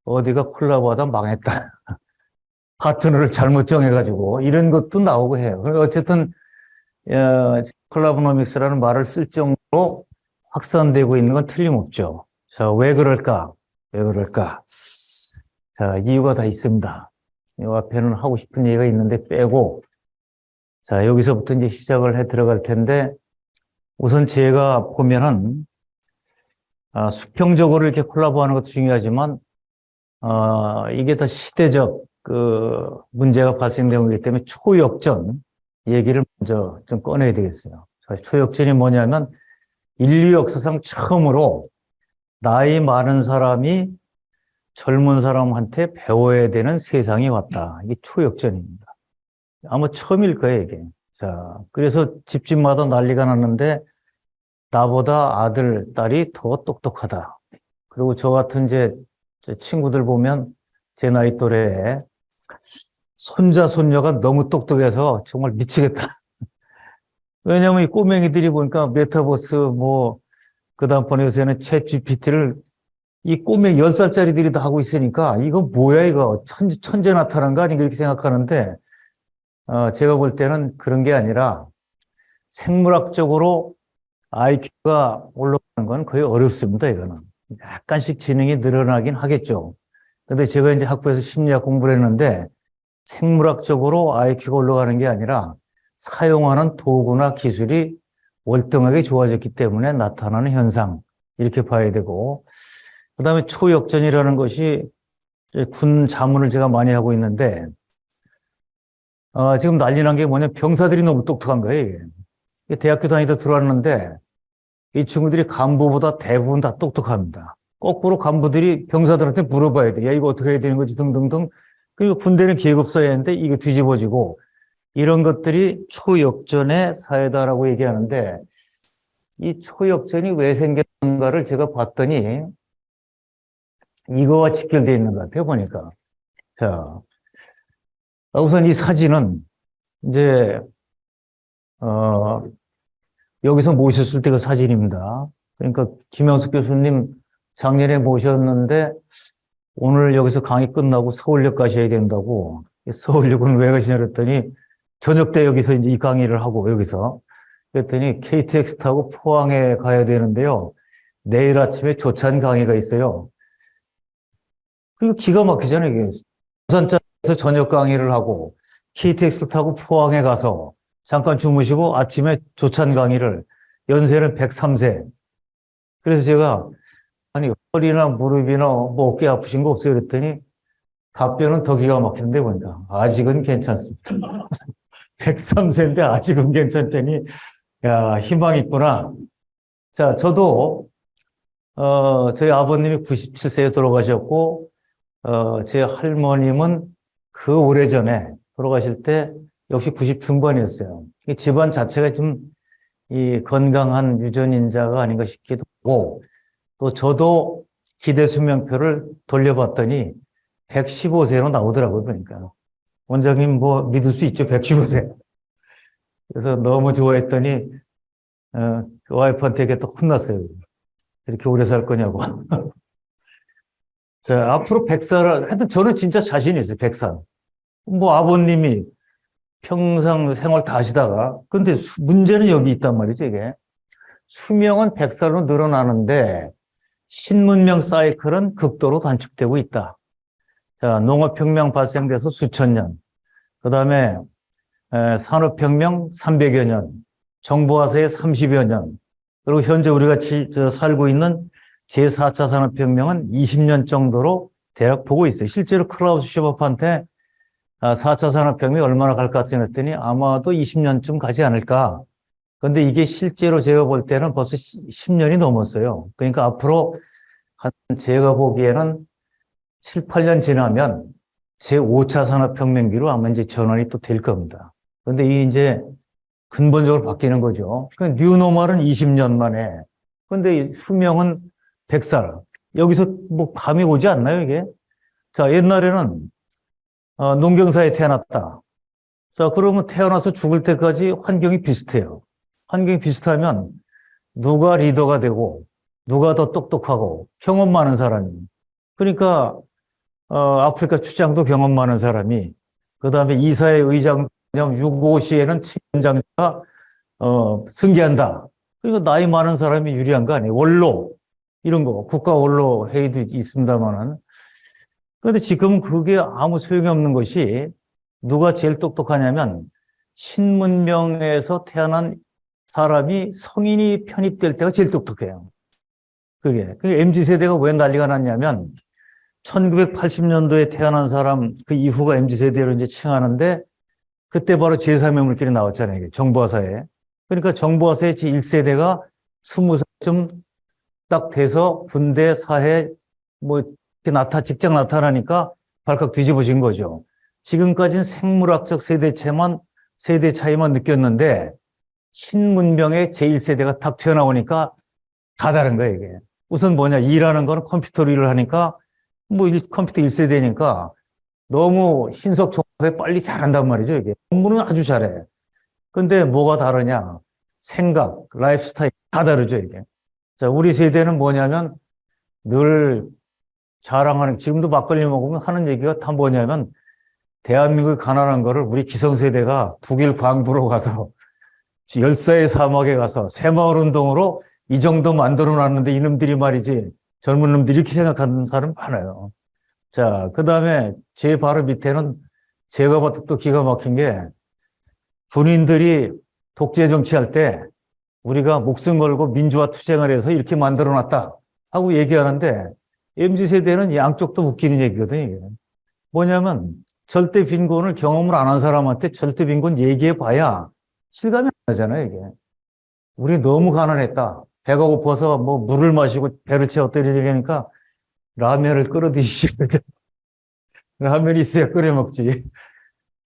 어디가 콜라보하다 망했다. 파트너를 잘못 정해가지고 이런 것도 나오고 해요. 그러니까 어쨌든 콜라보노믹스라는 말을 쓸 정도로 확산되고 있는 건 틀림없죠. 자, 왜 그럴까? 왜 그럴까? 자, 이유가 다 있습니다. 이 앞에는 하고 싶은 얘기가 있는데 빼고, 자, 여기서부터 이제 시작을 해 들어갈 텐데, 우선 제가 보면은, 수평적으로 이렇게 콜라보하는 것도 중요하지만, 이게 다 시대적 문제가 발생되고 있기 때문에 초역전 얘기를 먼저 좀 꺼내야 되겠어요. 사실 초역전이 뭐냐면, 인류 역사상 처음으로 나이 많은 사람이 젊은 사람한테 배워야 되는 세상이 왔다. 이게 초역전입니다. 아마 처음일 거예요, 이게. 자, 그래서 집집마다 난리가 났는데, 나보다 아들, 딸이 더 똑똑하다. 그리고 저 같은 이제 친구들 보면 제 나이 또래에 손자, 손녀가 너무 똑똑해서 정말 미치겠다. 왜냐면 이 꼬맹이들이 보니까 메타버스 그 다음번에 요새는 챗 GPT를 이 꼬맹이 10살짜리들이 다 하고 있으니까 이거 뭐야, 이거. 천재 나타난 거 아닌가 이렇게 생각하는데, 제가 볼 때는 그런 게 아니라 생물학적으로 IQ가 올라가는 건 거의 어렵습니다, 이거는. 약간씩 지능이 늘어나긴 하겠죠. 근데 제가 이제 학부에서 심리학 공부를 했는데 생물학적으로 IQ가 올라가는 게 아니라 사용하는 도구나 기술이 월등하게 좋아졌기 때문에 나타나는 현상, 이렇게 봐야 되고, 그 다음에 초역전이라는 것이 군 자문을 제가 많이 하고 있는데, 지금 난리 난 게 뭐냐, 병사들이 너무 똑똑한 거예요, 이게. 대학교 다니다 들어왔는데, 이 친구들이 간부보다 대부분 다 똑똑합니다. 거꾸로 간부들이 병사들한테 물어봐야 돼. 야, 이거 어떻게 해야 되는 거지? 등등등. 그리고 군대는 계급 써야 하는데, 이거 뒤집어지고, 이런 것들이 초역전의 사회다라고 얘기하는데, 이 초역전이 왜 생겼는가를 제가 봤더니, 이거와 직결되어 있는 것 같아요, 보니까. 자, 우선 이 사진은, 이제, 여기서 모셨을 때 그 사진입니다. 그러니까, 김영숙 교수님 작년에 모셨는데, 오늘 여기서 강의 끝나고 서울역 가셔야 된다고, 서울역은 왜 가시냐 그랬더니, 저녁 때 여기서 이제 이 강의를 하고, 여기서. 그랬더니, KTX 타고 포항에 가야 되는데요. 내일 아침에 조찬 강의가 있어요. 그리고 기가 막히잖아요, 이게. 부산站에서 저녁 강의를 하고, KTX를 타고 포항에 가서, 잠깐 주무시고, 아침에 조찬 강의를, 연세는 103세. 그래서 제가, 아니, 허리나 무릎이나 어깨 아프신 거 없어요? 그랬더니, 답변은 더 기가 막히는데, 보니까. 아직은 괜찮습니다. 103세인데 아직은 괜찮다니, 야, 희망이 있구나. 자, 저도, 저희 아버님이 97세에 돌아가셨고, 제 할머님은 그 오래전에 돌아가실 때 역시 90 중반이었어요. 이 집안 자체가 좀 이 건강한 유전인자가 아닌가 싶기도 하고, 또 저도 기대 수명표를 돌려봤더니 115세로 나오더라고요, 그러니까. 원장님 믿을 수 있죠, 115세. 그래서 너무 좋아했더니, 그 와이프한테 또 혼났어요. 이렇게 오래 살 거냐고. 자, 앞으로 100살, 하여튼 저는 진짜 자신이 있어요, 100살. 아버님이 평생 생활 다 하시다가, 근데 문제는 여기 있단 말이죠, 이게. 수명은 100살로 늘어나는데, 신문명 사이클은 극도로 단축되고 있다. 자, 농업혁명 발생돼서 수천 년, 그 다음에 산업혁명 300여 년, 정보화사의 30여 년, 그리고 현재 우리가 살고 있는 제4차 산업혁명은 20년 정도로 대략 보고 있어요. 실제로 클라우스 슈바프한테 4차 산업혁명이 얼마나 갈 것 같으냐 했더니 아마도 20년쯤 가지 않을까. 그런데 이게 실제로 제가 볼 때는 벌써 10년이 넘었어요. 그러니까 앞으로 제가 보기에는 7, 8년 지나면 제5차 산업혁명기로 아마 이제 전환이 또 될 겁니다. 그런데 이게 이제 근본적으로 바뀌는 거죠. 그 뉴노멀은 20년 만에. 그런데 수명은 100살. 여기서 감이 오지 않나요, 이게? 자, 옛날에는 농경사에 태어났다. 자, 그러면 태어나서 죽을 때까지 환경이 비슷해요. 환경이 비슷하면 누가 리더가 되고 누가 더 똑똑하고 경험 많은 사람이. 그러니까 아프리카 출장도 경험 많은 사람이, 그 다음에 이사회 의장, 6.5시에는 책임장자가, 승계한다. 그러니까 나이 많은 사람이 유리한 거 아니에요. 원로, 이런 거. 국가 원로 회의도 있습니다만은. 그런데 지금은 그게 아무 소용이 없는 것이 누가 제일 똑똑하냐면 신문명에서 태어난 사람이 성인이 편입될 때가 제일 똑똑해요. 그게 MZ세대가 왜 난리가 났냐면 1980년도에 태어난 사람 그 이후가 MZ세대로 이제 칭하는데 그때 바로 제3의 물길이 나왔잖아요. 정보화사회. 그러니까 정보화사회 제1세대가 20살쯤 딱 돼서 군대, 사회, 뭐, 이렇게 직장 나타나니까 발칵 뒤집어진 거죠. 지금까지는 생물학적 세대 차이만 느꼈는데 신문명의 제1세대가 딱 튀어나오니까 다 다른 거예요, 이게. 우선 뭐냐, 일하는 거는 컴퓨터로 일을 하니까 뭐 컴퓨터 1세대니까 너무 신속정확하게 빨리 잘한단 말이죠, 이게. 공부는 아주 잘해. 근데 뭐가 다르냐? 생각, 라이프 스타일 다 다르죠, 이게. 자, 우리 세대는 뭐냐면 늘 자랑하는, 지금도 막걸리 먹으면 하는 얘기가 다 뭐냐면 대한민국이 가난한 거를 우리 기성세대가 독일 광부로 가서 열사의 사막에 가서 새마을 운동으로 이 정도 만들어 놨는데 이놈들이 말이지 젊은 놈들이 이렇게 생각하는 사람 많아요. 자, 그 다음에 제 바로 밑에는 제가 봐도 또 기가 막힌 게 군인들이 독재 정치할 때 우리가 목숨 걸고 민주화 투쟁을 해서 이렇게 만들어 놨다 하고 얘기하는데 MZ세대는 양쪽도 웃기는 얘기거든요. 이게. 뭐냐면 절대 빈곤을 경험을 안 한 사람한테 절대 빈곤 얘기해 봐야 실감이 안 나잖아요. 이게. 우리 너무 가난했다. 배가 고파서 뭐 물을 마시고 배를 채웠다 이런 얘기하니까 라면을 끓여 드시죠. 라면이 있어야 끓여 먹지.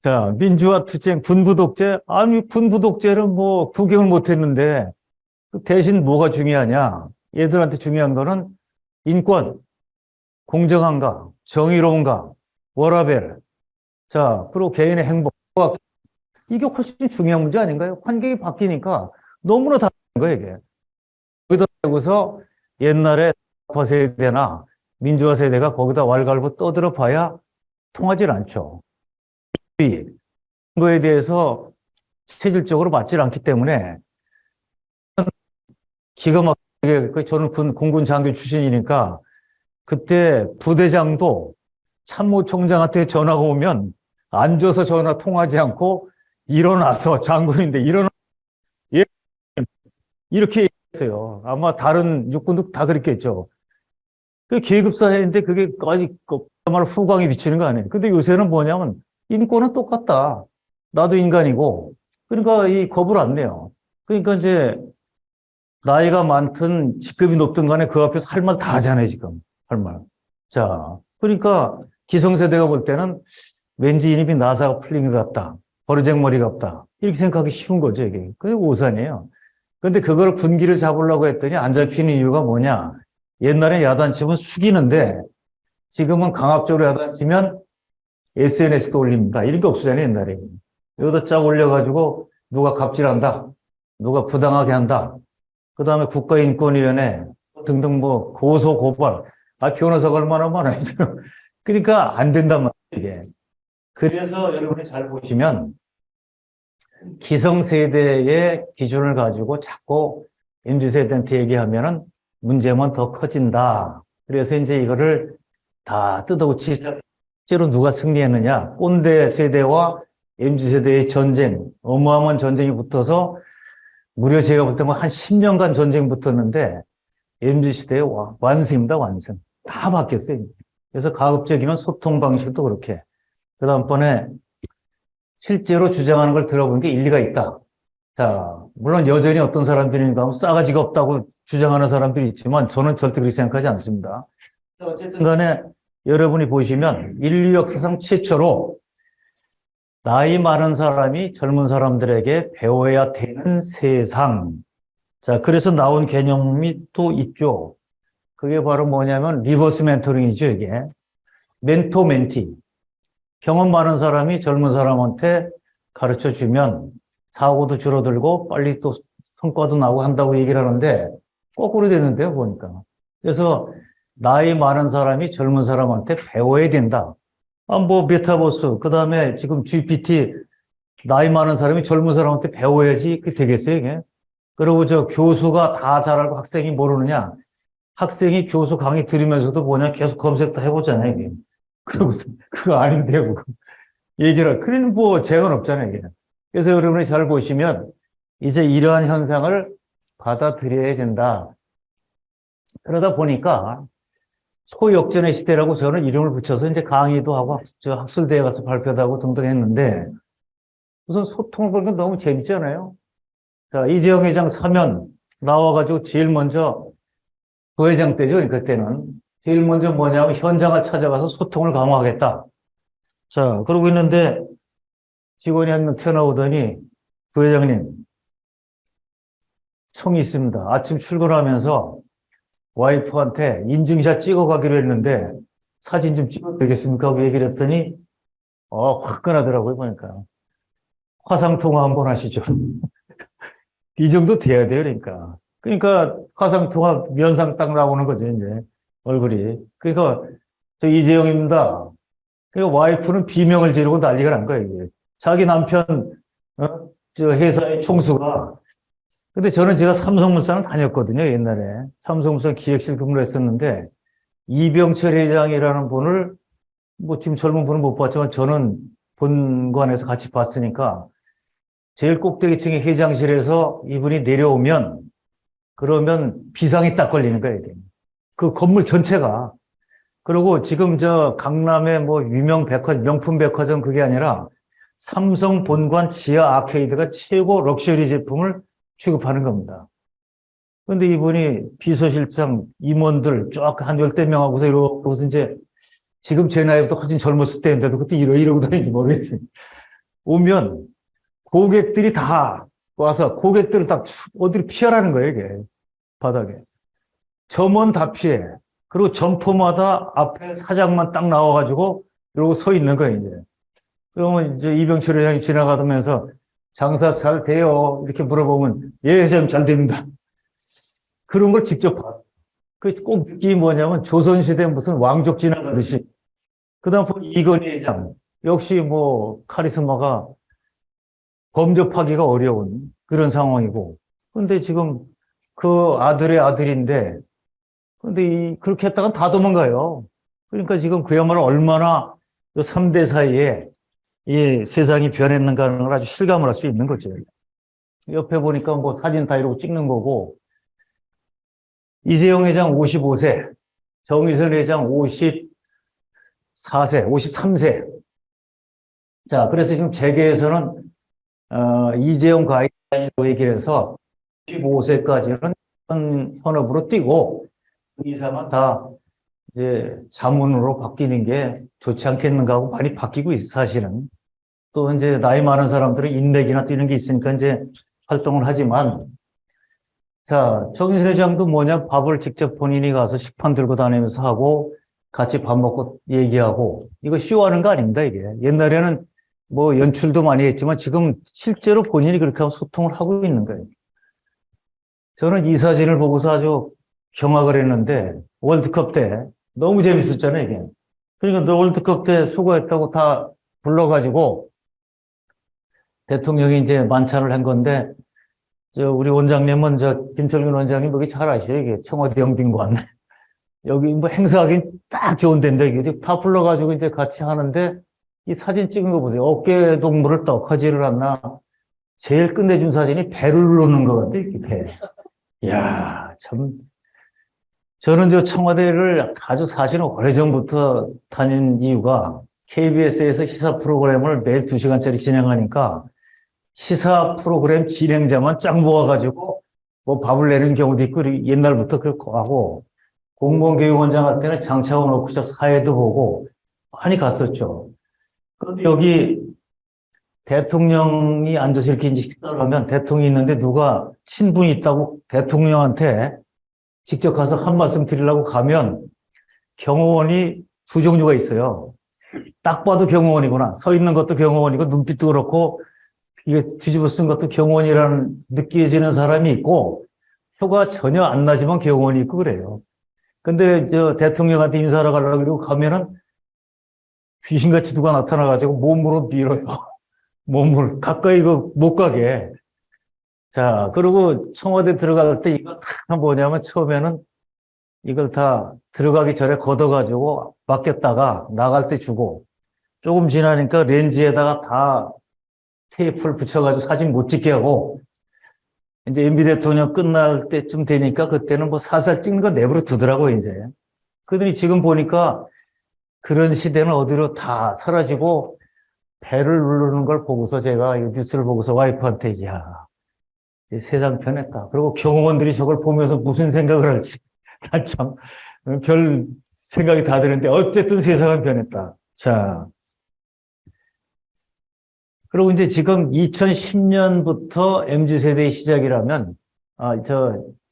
자, 민주화 투쟁, 군부 독재. 아니, 군부 독재는 뭐 구경을 못 했는데 대신 뭐가 중요하냐? 얘들한테 중요한 거는 인권, 공정한가, 정의로운가, 워라밸. 자, 그리고 개인의 행복. 이게 훨씬 중요한 문제 아닌가요? 환경이 바뀌니까 너무나 다른 거예요, 이게. 거기다 대고서 옛날에 좌파 세대나 민주화 세대가 거기다 왈가왈부 떠들어 봐야 통하질 않죠. 그거에 대해서 체질적으로 맞질 않기 때문에 기가 막히게, 저는 공군 장교 출신이니까 그때 부대장도 참모총장한테 전화가 오면 앉아서 전화 통하지 않고 일어나서 장군인데 일어나 예 이렇게 얘기했어요. 아마 다른 육군도 다 그랬겠죠. 그 계급 사회인데 그게 아직 그야말로 후광이 비치는 거 아니에요. 근데 요새는 뭐냐면 인권은 똑같다. 나도 인간이고. 그러니까 이 겁을 안 내요. 그러니까 이제 나이가 많든 직급이 높든 간에 그 앞에서 할 말 다 하잖아요, 지금. 할 말. 자, 그러니까 기성세대가 볼 때는 왠지 이놈이 나사가 풀린 것 같다. 버르장머리 같다. 이렇게 생각하기 쉬운 거죠, 이게. 그게 오산이에요. 근데 그걸 군기를 잡으려고 했더니 안 잡히는 이유가 뭐냐. 옛날에 야단치면 숙이는데 지금은 강압적으로 야단치면 SNS도 올립니다. 이런 게 없었잖아요, 옛날에. 여기다 쫙 올려가지고 누가 갑질한다. 누가 부당하게 한다. 그 다음에 국가인권위원회 등등 뭐 고소, 고발. 변호사가 얼마나 많아요, 지금. 그러니까 안 된단 말이에요, 이게. 그래서 여러분이 잘 보시면 기성세대의 기준을 가지고 자꾸 MZ세대한테 얘기하면은 문제만 더 커진다. 그래서 이제 이거를 다 뜯어고치자. 실제로 누가 승리했느냐. 꼰대 세대와 MZ세대의 전쟁, 어마어마한 전쟁이 붙어서 무려 제가 볼 때 뭐 한 10년간 전쟁 붙었는데 MZ시대의 완승입니다, 완승. 다 바뀌었어요. 그래서 가급적이면 소통 방식도 그렇게. 그 다음번에 실제로 주장하는 걸 들어본 게 일리가 있다. 자, 물론 여전히 어떤 사람들인가 하면 싸가지가 없다고 주장하는 사람들이 있지만 저는 절대 그렇게 생각하지 않습니다. 어쨌든 간에 여러분이 보시면 인류 역사상 최초로 나이 많은 사람이 젊은 사람들에게 배워야 되는 세상. 자, 그래서 나온 개념이 또 있죠. 그게 바로 뭐냐면 리버스 멘토링이죠, 이게. 멘토 멘티. 경험 많은 사람이 젊은 사람한테 가르쳐 주면 사고도 줄어들고 빨리 또 성과도 나고 한다고 얘기를 하는데 거꾸로 되는데요, 보니까. 그래서 나이 많은 사람이 젊은 사람한테 배워야 된다. 뭐 메타버스, 그 다음에 지금 GPT, 나이 많은 사람이 젊은 사람한테 배워야지 그게 되겠어요, 이게? 그리고 저 교수가 다 잘 알고 학생이 모르느냐? 학생이 교수 강의 들으면서도 뭐냐 계속 검색 다 해보잖아요, 이게. 그러고서 그거 아닌데요, 그거. 얘기를. 그런 뭐 제한 없잖아요, 이게. 그래서 여러분이 잘 보시면 이제 이러한 현상을 받아들여야 된다. 그러다 보니까 소역전의 시대라고 저는 이름을 붙여서 이제 강의도 하고 학술대회 가서 발표도 하고 등등 했는데 우선 소통을 보니까 너무 재밌잖아요. 자, 이재용 회장 사면 나와가지고 제일 먼저 부회장 때죠. 그때는. 제일 먼저 뭐냐면 현장을 찾아가서 소통을 강화하겠다. 자, 그러고 있는데 직원이 한 명 튀어나오더니 부회장님, 청이 있습니다. 아침 출근하면서 와이프한테 인증샷 찍어가기로 했는데 사진 좀 찍어도 되겠습니까? 하고 얘기를 했더니 화끈하더라고요. 보니까. 화상통화 한번 하시죠. 이 정도 돼야 돼요. 그러니까 화상통화 면상 딱 나오는 거죠. 이제 얼굴이. 그러니까 저 이재용입니다. 그러니까 와이프는 비명을 지르고 난리가 난 거예요. 이게. 자기 남편 저 회사의 총수가. 근데 저는 제가 삼성물산을 다녔거든요. 옛날에. 삼성물산 기획실 근무를 했었는데 이병철 회장이라는 분을 뭐 지금 젊은 분은 못 봤지만 저는 본관에서 같이 봤으니까 제일 꼭대기층의 회장실에서 이분이 내려오면 그러면 비상이 딱 걸리는 거예요. 그 건물 전체가. 그리고 지금 저 강남의 뭐 유명 백화점, 명품 백화점 그게 아니라 삼성 본관 지하 아케이드가 최고 럭셔리 제품을 취급하는 겁니다. 그런데 이분이 비서실장 임원들 쫙 한 10대 명하고서 이러고서 이제 지금 제 나이보다 훨씬 젊었을 때인데도 그때 이러고 다니는지 모르겠어요. 오면 고객들이 다 와서 고객들을 다 어디로 피하라는 거예요, 이게. 바닥에. 점원 다 피해. 그리고 점포마다 앞에 사장만 딱 나와가지고 이러고 서 있는 거예요, 이제. 그러면 이제 이병철 회장이 지나가면서 장사 잘 돼요. 이렇게 물어보면 예, 회장님 잘 됩니다. 그런 걸 직접 봤어요. 그 꼭 느낌이 뭐냐면 조선시대 무슨 왕족 지나가듯이. 그 다음 이건희 회장. 역시 뭐 카리스마가 범접하기가 어려운 그런 상황이고. 근데 지금 그 아들의 아들인데 근데 그렇게 했다가 다 도망가요. 그러니까 지금 그야말로 얼마나 3대 사이에 이 세상이 변했는가 하는 걸 아주 실감을 할 수 있는 거죠. 옆에 보니까 뭐 사진 다 이러고 찍는 거고, 이재용 회장 55세, 정의선 회장 54세, 53세. 자, 그래서 지금 재계에서는, 이재용 가이드라인으로 얘기를 해서 55세까지는 현업으로 뛰고, 그 이상은 다 이제 자문으로 바뀌는 게 좋지 않겠는가 하고 많이 바뀌고 있어, 사실은. 또 이제 나이 많은 사람들은 인맥이나 뛰는 게 있으니까 이제 활동을 하지만, 자, 정의선 회장도 뭐냐, 밥을 직접 본인이 가서 식판 들고 다니면서 하고, 같이 밥 먹고 얘기하고, 이거 쇼하는 거 아닙니다, 이게. 옛날에는 뭐 연출도 많이 했지만 지금 실제로 본인이 그렇게 하고 소통을 하고 있는 거예요. 저는 이 사진을 보고서 아주 경악을 했는데, 월드컵 때 너무 재밌었잖아요, 이게. 그러니까 월드컵 때 수고했다고 다 불러가지고 대통령이 이제 만찬을 한 건데, 우리 원장님은 김철균 원장님 여기 잘 아시죠? 이게 청와대 영빈관. 여기 뭐 행사하기 딱 좋은 데인데, 이게 다 불러가지고 이제 같이 하는데, 이 사진 찍은 거 보세요. 어깨 동무를 떡하지를 않나. 제일 끝내준 사진이 배를 누르는 것 같아, 이렇게 배. 이야, 참. 저는 청와대를 아주 사실은 오래전부터 다닌 이유가 KBS에서 시사 프로그램을 매일 2시간짜리 진행하니까 시사 프로그램 진행자만 쫙 모아가지고 뭐 밥을 내는 경우도 있고 옛날부터 그렇고 하고 공무원교육원장 할 때는 장차원 워크숍 사회도 보고 많이 갔었죠. 그런데 여기 대통령이 앉아서 이렇게 식사를 하면 대통령이 있는데 누가 친분이 있다고 대통령한테 직접 가서 한 말씀 드리려고 가면 경호원이 두 종류가 있어요. 딱 봐도 경호원이구나. 서 있는 것도 경호원이고 눈빛도 그렇고 이게 뒤집어 쓴 것도 경호원이라는 느껴지는 사람이 있고 표가 전혀 안 나지만 경호원이 있고 그래요. 근데 저 대통령한테 인사하러 가려고 그러고 가면은 귀신같이 누가 나타나가지고 몸으로 밀어요. 몸을 가까이 못 가게. 자, 그리고 청와대 들어갈 때 이거 다 뭐냐면 처음에는 이걸 다 들어가기 전에 걷어가지고 맡겼다가 나갈 때 주고 조금 지나니까 렌즈에다가 다 테이프를 붙여가지고 사진 못 찍게 하고 이제 MB 대통령 끝날 때쯤 되니까 그때는 뭐 살살 찍는 거 내버려 두더라고요, 이제. 그러더니 지금 보니까 그런 시대는 어디로 다 사라지고 배를 누르는 걸 보고서 제가 이 뉴스를 보고서 와이프한테 야, 이 세상 변했다. 그리고 경호원들이 저걸 보면서 무슨 생각을 할지 난 참 별 생각이 다 드는데 어쨌든 세상은 변했다. 자, 그리고 이제 지금 2010년부터 MZ세대의 시작이라면,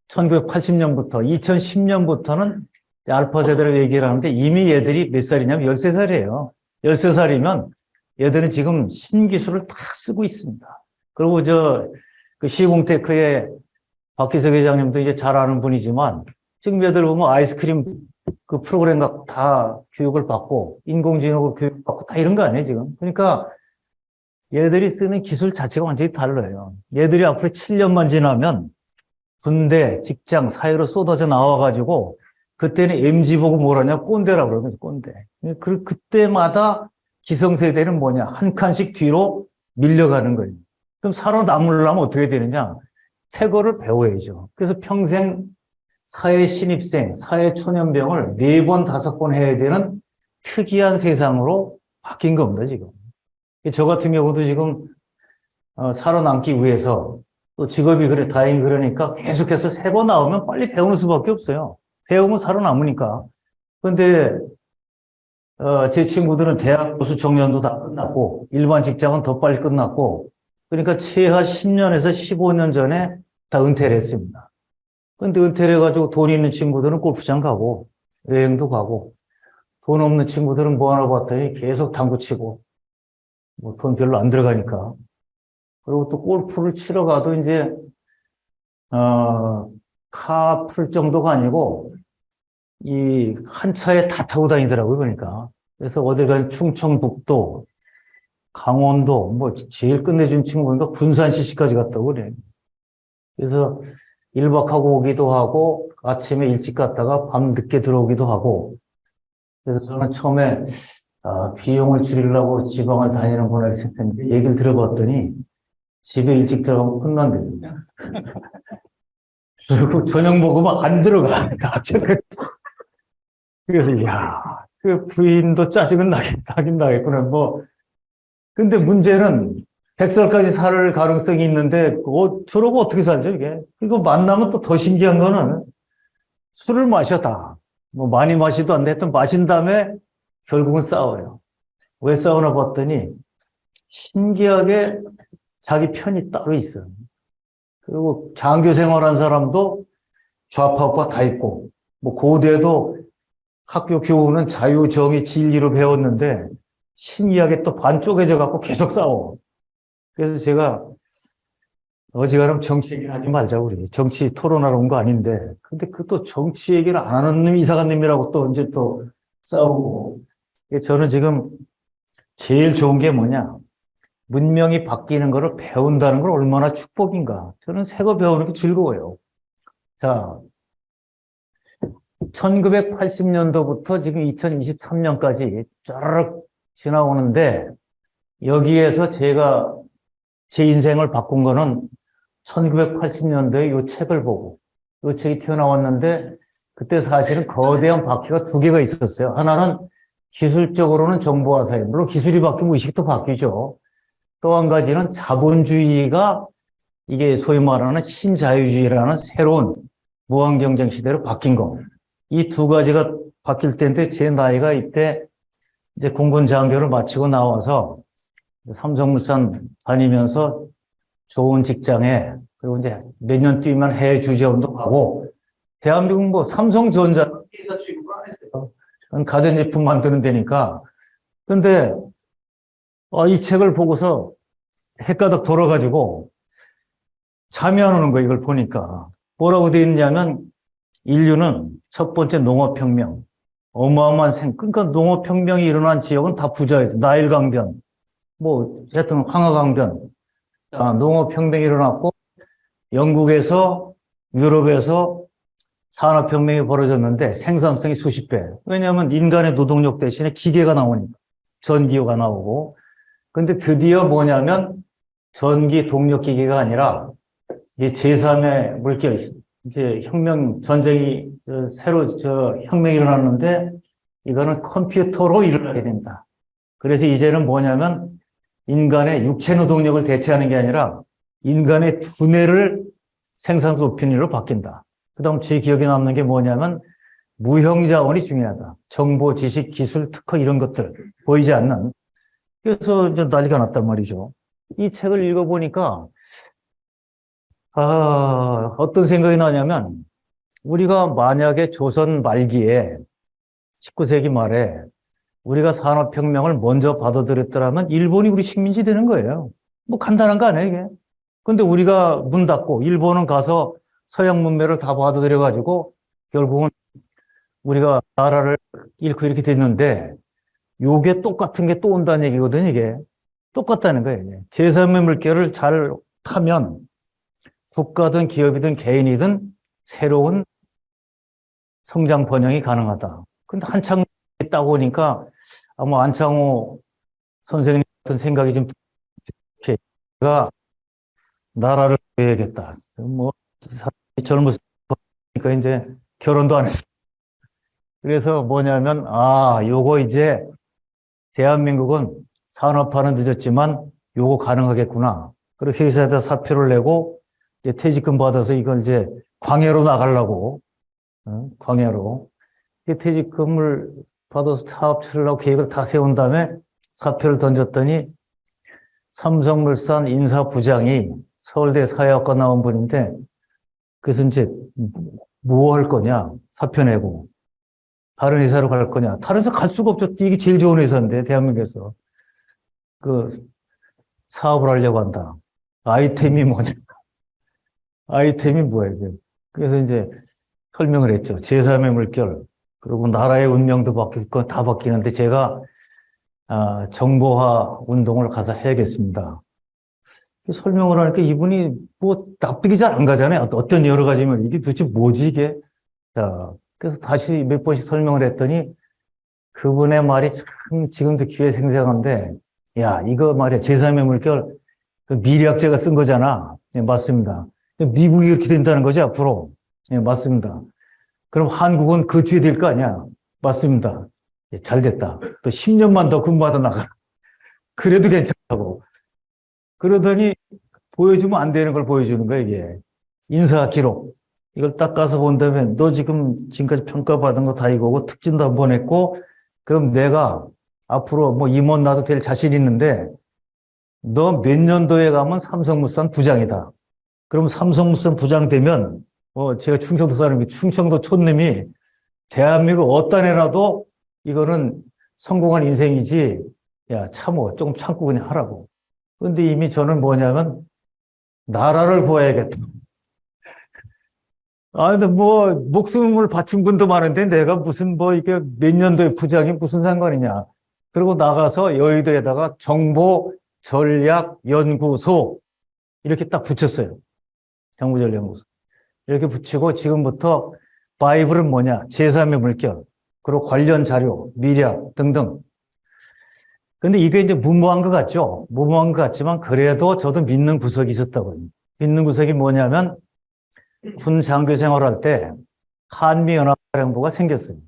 1980년부터, 2010년부터는 알파 세대라고 얘기를 하는데 이미 얘들이 몇 살이냐면 13살이에요. 13살이면 얘들은 지금 신기술을 다 쓰고 있습니다. 그리고 그 시공테크의 박기석 회장님도 이제 잘 아는 분이지만 지금 얘들 보면 아이스크림 그 프로그램 갖고 다 교육을 받고 인공지능으로 교육받고 다 이런 거 아니에요, 지금. 그러니까 얘들이 쓰는 기술 자체가 완전히 달라요. 얘들이 앞으로 7년만 지나면 군대, 직장, 사회로 쏟아져 나와가지고 그때는 MZ 보고 뭐라냐? 꼰대라고 그러면 꼰대. 그때마다 기성세대는 뭐냐? 한 칸씩 뒤로 밀려가는 거예요. 그럼 살아남으려면 어떻게 되느냐? 새 거를 배워야죠. 그래서 평생 사회 신입생, 사회 초년병을 4번, 5번 해야 되는 특이한 세상으로 바뀐 겁니다, 지금. 저 같은 경우도 지금 살아남기 위해서 또 직업이 그래 다행히 그러니까 계속해서 새 거 나오면 빨리 배우는 수밖에 없어요. 배우면 살아남으니까. 그런데 제 친구들은 대학 교수 정년도 다 끝났고 일반 직장은 더 빨리 끝났고 그러니까 최하 10년에서 15년 전에 다 은퇴를 했습니다. 그런데 은퇴를 해가지고 돈 있는 친구들은 골프장 가고 여행도 가고 돈 없는 친구들은 뭐 하나 봤더니 계속 당구 치고 뭐 돈 별로 안 들어가니까. 그리고 또 골프를 치러 가도 이제, 카풀 정도가 아니고, 이 한 차에 다 타고 다니더라고요, 그러니까. 그래서 어딜 가면 충청북도, 강원도, 뭐 제일 끝내준 친구가 군산 CC까지 갔다고 그래. 그래서 1박하고 오기도 하고, 아침에 일찍 갔다가 밤 늦게 들어오기도 하고, 그래서 저는 처음에 비용을 줄이려고 지방을 다니는구나 생각했는데 얘기를 들어봤더니 집에 일찍 들어가면 끝난대요. 그리고 저녁 먹으면 안 들어가. 그래서 야, 그 부인도 짜증은 나긴 나겠구나. 뭐 근데 문제는 100살까지 살 가능성이 있는데 저러고 어떻게 살죠 이게? 그리고 만나면 또 더 신기한 거는 술을 마셔다. 뭐 많이 마시도 안 됐든 마신 다음에 결국은 싸워요. 왜 싸우나 봤더니 신기하게 자기 편이 따로 있어요. 그리고 장교 생활한 사람도 좌파우파 다 있고 뭐 고대도 학교 교훈은 자유, 정의, 진리로 배웠는데 신기하게 또 반쪽해져 갖고 계속 싸워. 그래서 제가 어지간하면 정치 얘기를 하지 말자 우리. 정치 토론하러 온 거 아닌데 근데 그 또 정치 얘기를 안 하는 놈이 이상한 놈이라고 또 이제 또 싸우고. 저는 지금 제일 좋은 게 뭐냐? 문명이 바뀌는 거를 배운다는 걸 얼마나 축복인가. 저는 새 거 배우는 게 즐거워요. 자, 1980년도부터 지금 2023년까지 쫙 지나오는데 여기에서 제가 제 인생을 바꾼 거는 1980년도에 이 책을 보고 이 책이 튀어나왔는데 그때 사실은 거대한 바퀴가 2개가 있었어요. 하나는 기술적으로는 정보화 사회, 물론 기술이 바뀌면 의식도 바뀌죠. 또 한 가지는 자본주의가 이게 소위 말하는 신자유주의라는 새로운 무한경쟁 시대로 바뀐 거. 이 2가지가 바뀔 때인데 제 나이가 이때 이제 공군 장교를 마치고 나와서 삼성물산 다니면서 좋은 직장에 그리고 이제 몇 년 뛰면 해외 주재원도 가고 대한민국 뭐 삼성전자 회사 취급을 안 했어요. 가전제품 만드는 데니까. 근데 이 책을 보고서 헷가닥 돌아가지고 잠이 안 오는 거예요. 이걸 보니까. 뭐라고 돼 있냐면 인류는 첫 번째 농업혁명, 어마어마한 그러니까 농업혁명이 일어난 지역은 다 부자였죠. 나일강변, 뭐, 하여튼 황하강변, 농업혁명이 일어났고, 영국에서, 유럽에서 산업혁명이 벌어졌는데 생산성이 수십 배. 왜냐하면 인간의 노동력 대신에 기계가 나오니까. 전기가 나오고. 근데 드디어 뭐냐면 전기 동력 기계가 아니라 이제 제3의 물결, 이제 전쟁이 새로 혁명이 일어났는데 이거는 컴퓨터로 일어나게 된다. 그래서 이제는 뭐냐면 인간의 육체 노동력을 대체하는 게 아니라 인간의 두뇌를 생산성 높이는 일로 바뀐다. 그 다음 제 기억에 남는 게 뭐냐면 무형자원이 중요하다. 정보, 지식, 기술, 특허 이런 것들 보이지 않는. 그래서 이제 난리가 났단 말이죠. 이 책을 읽어보니까 어떤 생각이 나냐면 우리가 만약에 조선 말기에 19세기 말에 우리가 산업혁명을 먼저 받아들였더라면 일본이 우리 식민지 되는 거예요. 뭐 간단한 거 아니에요, 이게. 근데 우리가 문 닫고 일본은 가서 서양 문명을 다 받아들여가지고 결국은 우리가 나라를 잃고 이렇게 됐는데 요게 똑같은 게 또 온다는 얘기거든요, 이게. 똑같다는 거예요, 이게. 제3의 물결을 잘 타면 국가든 기업이든 개인이든 새로운 성장 번영이 가능하다. 근데 한창 있다고 보니까 아마 안창호 선생님 같은 생각이 좀 가 나라를 구해야겠다. 뭐 젊으니까 이제 결혼도 안 했어. 그래서 뭐냐면 요거 이제 대한민국은 산업화는 늦었지만 요거 가능하겠구나. 그리고 회사에다 사표를 내고 이제 퇴직금 받아서 이걸 이제 광해로 나가려고 광해로 퇴직금을 받아서 사업 차리려고 계획을 다 세운 다음에 사표를 던졌더니 삼성물산 인사부장이 서울대 사회학과 나온 분인데 그래서 이제 뭐 할 거냐 사표 내고 다른 회사로 갈 거냐 다른 회사 갈 수가 없죠. 이게 제일 좋은 회사인데 대한민국에서 그 사업을 하려고 한다. 아이템이 뭐냐 아이템이 뭐예요 이게. 그래서 이제 설명을 했죠. 제3의 물결 그리고 나라의 운명도 바뀌고 다 바뀌는데 제가 정보화 운동을 가서 해야겠습니다. 설명을 하니까 이분이 뭐 납득이 잘 안 가잖아요. 어떤 여러 가지면 이게 도대체 뭐지 이게. 자, 그래서 다시 몇 번씩 설명을 했더니 그분의 말이 참 지금도 귀에 생생한데 야 이거 말이야 제3의 물결 그 미래학자가 쓴 거잖아. 네, 맞습니다. 미국이 이렇게 된다는 거죠 앞으로. 네, 맞습니다. 그럼 한국은 그 뒤에 될 거 아니야. 맞습니다. 잘 됐다. 또 10년만 더 근무하다 나가. 그래도 괜찮다고. 그러더니 보여주면 안 되는 걸 보여주는 거야, 이게. 인사 기록. 이걸 딱 가서 본다면 너 지금까지 평가받은 거 다 이거고 특진도 한 번 했고 그럼 내가 앞으로 뭐 임원 나도 될 자신 있는데 너 몇 년도에 가면 삼성물산 부장이다. 그럼 삼성물산 부장 되면 제가 충청도 사람이 충청도 촌놈이 대한민국 어떤 애라도 이거는 성공한 인생이지. 야, 참어. 조금 참고 그냥 하라고. 근데 이미 저는 뭐냐면 나라를 구해야겠다. 근데 뭐 목숨을 바친 분도 많은데 내가 무슨 이게 몇 년도에 부장이 무슨 상관이냐. 그리고 나가서 여의도에다가 정보전략연구소 이렇게 딱 붙였어요. 정보전략연구소. 이렇게 붙이고 지금부터 바이블은 뭐냐. 제3의 물결. 그리고 관련 자료, 미략 등등. 근데 이게 이제 무모한 것 같죠? 무모한 것 같지만 그래도 저도 믿는 구석이 있었다고요. 믿는 구석이 뭐냐면 군 장교 생활할 때 한미연합사령부가 생겼어요.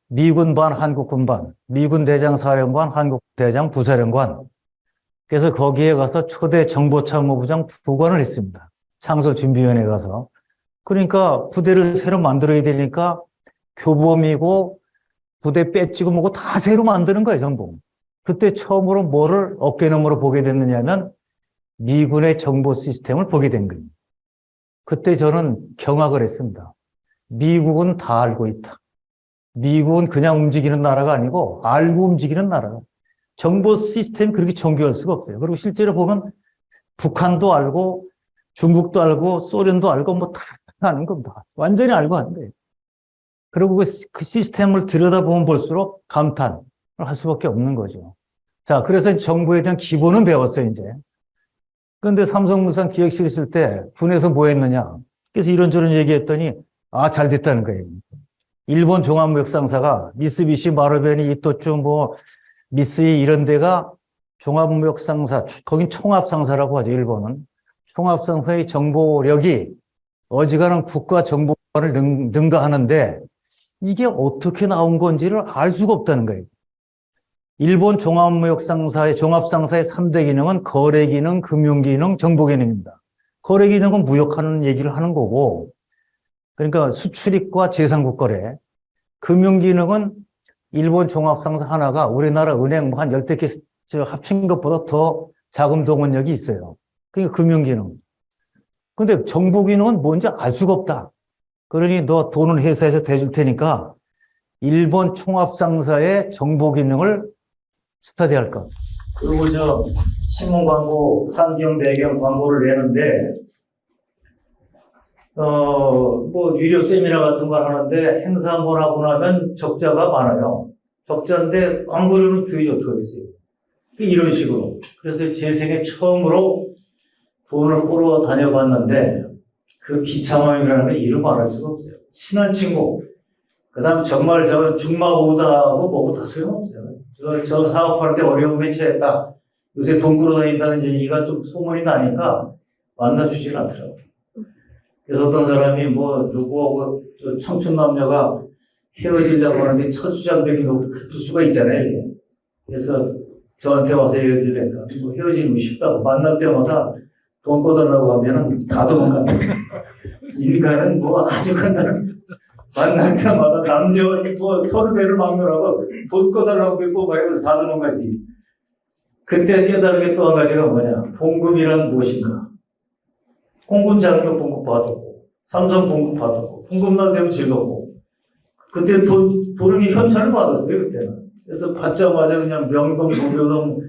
미군 반, 한국군 반, 미군 대장 사령관, 한국 대장 부사령관. 그래서 거기에 가서 초대 정보참모부장 부관을 했습니다. 창설준비위원회 가서. 그러니까 부대를 새로 만들어야 되니까 교범이고 부대 빼지고 뭐고 다 새로 만드는 거예요, 전부. 그때 처음으로 뭐를 어깨너머로 보게 됐느냐면 미군의 정보 시스템을 보게 된 거예요. 그때 저는 경악을 했습니다. 미국은 다 알고 있다. 미국은 그냥 움직이는 나라가 아니고 알고 움직이는 나라가. 정보 시스템이 그렇게 정교할 수가 없어요. 그리고 실제로 보면 북한도 알고 중국도 알고 소련도 알고 뭐 다 아는 겁니다. 완전히 알고 안 돼요. 그리고 그 시스템을 들여다보면 볼수록 감탄을 할 수밖에 없는 거죠. 자, 그래서 정보에 대한 기본은 배웠어요, 이제. 그런데 삼성물산 기획실 있을 때 군에서 뭐 했느냐. 그래서 이런저런 얘기했더니, 아, 잘 됐다는 거예요. 일본 종합무역상사가 미쓰비시, 마루베니, 이토츠, 뭐, 미쓰이 이런 데가 종합무역상사, 거긴 총합상사라고 하죠, 일본은. 총합상사의 정보력이 어지간한 국가정보관을 능가하는데 이게 어떻게 나온 건지를 알 수가 없다는 거예요. 일본 종합무역상사의, 종합상사의 3대 기능은 거래 기능, 금융 기능, 정보 기능입니다. 거래 기능은 무역하는 얘기를 하는 거고, 그러니까 수출입과 재상국 거래. 금융 기능은 일본 종합상사 하나가 우리나라 은행 한 10개 합친 것보다 더 자금 동원력이 있어요. 그러니까 금융 기능. 근데 정보 기능은 뭔지 알 수가 없다. 그러니 너 돈은 회사에서 대줄 테니까 일본 총합상사의 정보 기능을 스터디할까. 그리고 저 신문 광고, 환경 배경 광고를 내는데 뭐 유료 세미나 같은 걸 하는데 행사 한번 하고 나면 적자가 많아요. 적자인데 광고료는 교육이 어떻게 하겠어요? 이런 식으로. 그래서 제 생애 처음으로 돈을 꾸러 다녀봤는데 그 비참함이라는 게 이루 말할 수가 없어요. 친한 친구, 그 다음 정말 저 중마고다하고 뭐고 다 소용없어요. 저 사업하는데 어려움에 처했다. 요새 돈 끌어 다닌다는 얘기가 좀 소문이 나니까 만나주질 않더라고요. 그래서 어떤 사람이 뭐 누구하고 청춘 남녀가 헤어지려고 하는데 첫 수장벽이 높을 수가 있잖아요. 이게. 그래서 저한테 와서 헤어지려니까 뭐 헤어지면 쉽다고 만날 때마다 돈 꺼달라고 하면은 다 도망갑니다. 인간은 뭐 아주 간단한 만날 때마다 남녀 뭐 서로 배를 막느라고 돈 꺼달라고 몇 번 말해서 다 도망가지. 그때 깨달은 게 또 한 가지가 뭐냐. 봉급이란 무엇인가. 공군 장교 봉급 받았고 삼성 봉급 받았고 봉급날 되면 즐겁고 그때 돈을 현찰을 받았어요. 그때는. 그래서 받자마자 그냥 명동 도교동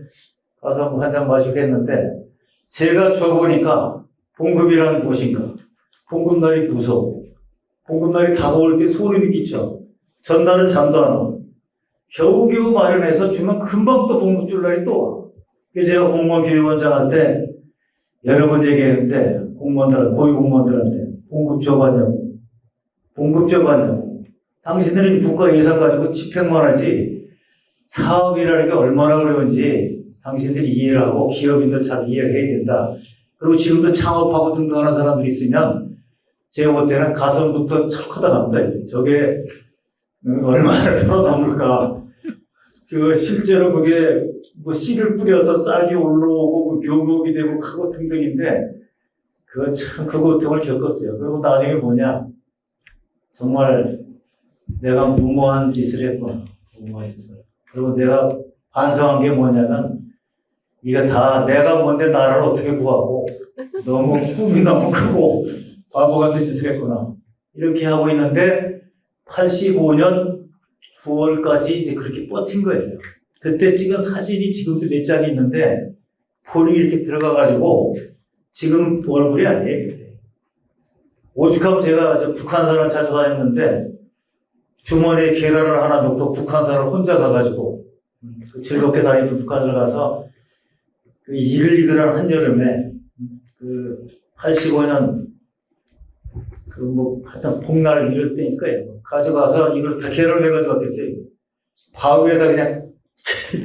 가서 한 잔 마시고 했는데 제가 줘보니까 봉급이란 무엇인가. 봉급날이 무서워. 봉급날이 다가올 때 소름이 끼쳐. 전날은 잠도 안 오고. 겨우겨우 마련해서 주면 금방 또 봉급 줄 날이 또 와. 그래서 제가 공무원 교육원장한테 여러 번 얘기했는데 공무원들한테, 고위공무원들한테 봉급 줘봤냐고. 봉급 줘봤냐고. 당신들은 국가 예산 가지고 집행만 하지 사업이라는 게 얼마나 어려운지 당신들이 이해를 하고 기업인들 잘 이해를 해야 된다. 그리고 지금도 창업하고 등등하는 사람들이 있으면 제가 볼 때는 가슴부터 척하다 갑니다. 저게 얼마나 더 넘을까. 실제로 그게 뭐 씨를 뿌려서 싹이 올라오고 뭐 교목이 되고 하고 등등인데 그거 참 그 고통을 겪었어요. 그리고 나중에 뭐냐. 정말 내가 무모한 짓을 했구나. 무모한 짓을. 그리고 내가 반성한 게 뭐냐면 이거 다 내가 뭔데 나라를 어떻게 구하고 너무 꿈이 너무 크고 바보 같은 짓을 했구나. 이렇게 하고 있는데 85년 9월까지 이제 그렇게 버틴 거예요. 그때 찍은 사진이 지금도 몇 장이 있는데 볼이 이렇게 들어가가지고 지금 얼굴이 아니에요. 그때. 오죽하면 제가 북한산을 자주 다녔는데 주머니에 계란을 하나 넣고 북한산을 혼자 가가지고 즐겁게 다니던 북한을 가서 그 이글이글한 한여름에 그 85년 그 뭐 하여튼 복날 이럴 때일 거예요. 가져가서 이걸 다 계란을 해가지고 왔겠어요. 바위에다 그냥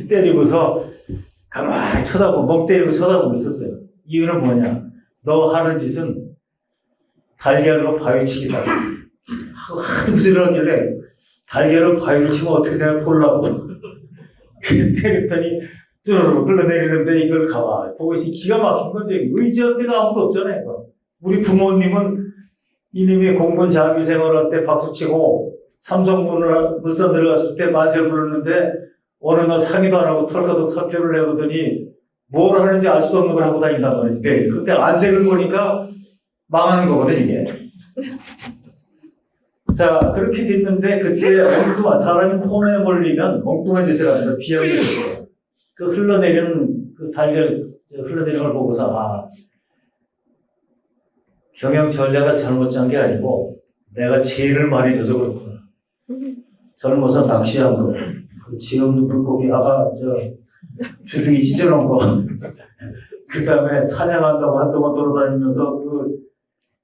때리고서 가만히 쳐다보고 멍 때리고 쳐다보고 있었어요. 이유는 뭐냐? 너 하는 짓은 달걀로 바위치기다. 하도 부지런하길래 달걀로 바위를 치면 어떻게 되나 보려고 때렸더니 쭈르륵 흘러내리는데 이걸 가만히 보고 있으니 기가 막힌 거죠. 의지할 데가 아무도 없잖아요. 우리 부모님은 이님이 공군 장교 생활할 때 박수치고 삼성물산 들어갔을 때 만세를 불렀는데 어느 날 상의도 안 하고 털커덕 사표를 내거더니 뭘 하는지 알 수도 없는 걸 하고 다닌단 말이지. 네. 그때 안색을 보니까 망하는 거거든 이게. 자 그렇게 됐는데 그때 엉뚱한 사람이 코너에 몰리면 엉뚱한 짓을 합니다. 비하는 짓을. 그 흘러내리는 그 달걀 흘러내리는 걸 보고서 경영 전략을 잘못 짠 게 아니고 내가 죄를 많이 져서 그렇구나. 젊어서 낚시한 거, 그 지금 물고기 아까 주둥이 찢어놓은 거, 그 다음에 사냥한다고 한동안 돌아다니면서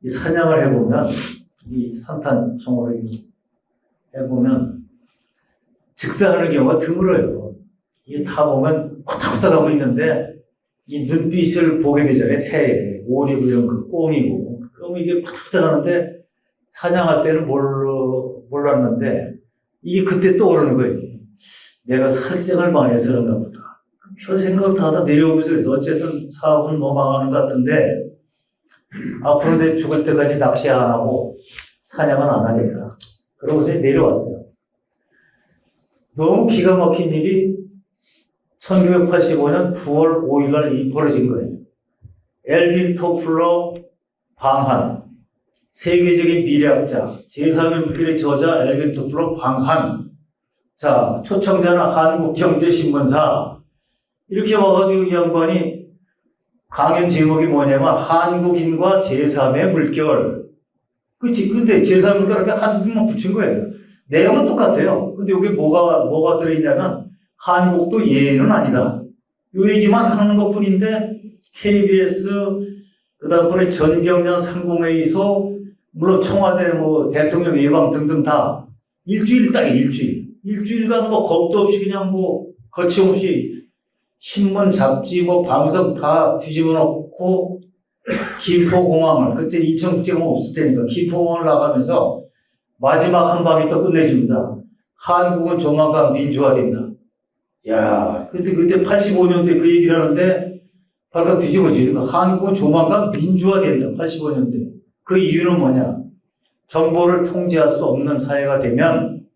이 사냥을 해보면 이 산탄총으로 해보면 즉사하는 경우가 드물어요. 이게 다 보면 코딱코딱하고 있는데 이 눈빛을 보게 되잖아요. 새에 오리고 이런 거 꽁이고 그럼 이게 코딱코딱하는데 사냥할 때는 몰랐는데 이게 그때 떠오르는 거예요. 내가 살생을 많이 해서 그런가 보다. 별 생각을 다 하다 내려오면서 어쨌든 사업은 뭐 망하는 것 같은데 앞으로 내 죽을 때까지 낚시 안 하고 사냥은 안 하겠다. 그러고서 내려왔어요. 너무 기가 막힌 일이 1985년 9월 5일 날 벌어진 거예요. 엘빈 토플러 방한, 세계적인 미래학자, 제3의 물길의 저자 엘빈 토플러 방한. 자, 초청자는 한국경제신문사. 이렇게 와가지고 이 양반이 강연 제목이 뭐냐면 한국인과 제3의 물결. 그치? 근데 제3의 물결한테 한국인만 붙인 거예요. 내용은 똑같아요. 근데 여기 뭐가 들어있냐면 한국도 예외는 아니다. 요 얘기만 하는 것 뿐인데 KBS 그다음번에 전경련 상공회의소 물론 청와대 대통령 예방 등등 다 일주일 딱 일주일간 겁도 없이 그냥 거침없이 신문 잡지 방송 다 뒤집어 놓고 김포공항을 그때 인천국제공항 없을 때니까 김포공항을 나가면서 마지막 한 방이 또 끝내줍니다. 한국은 조만간 민주화된다. 야, 그때 85년대 그 얘기를 하는데 발칵 뒤집어지. 그러니까 한국은 조만간 민주화된다. 85년대. 그 이유는 뭐냐? 정보를 통제할 수 없는 사회가 되면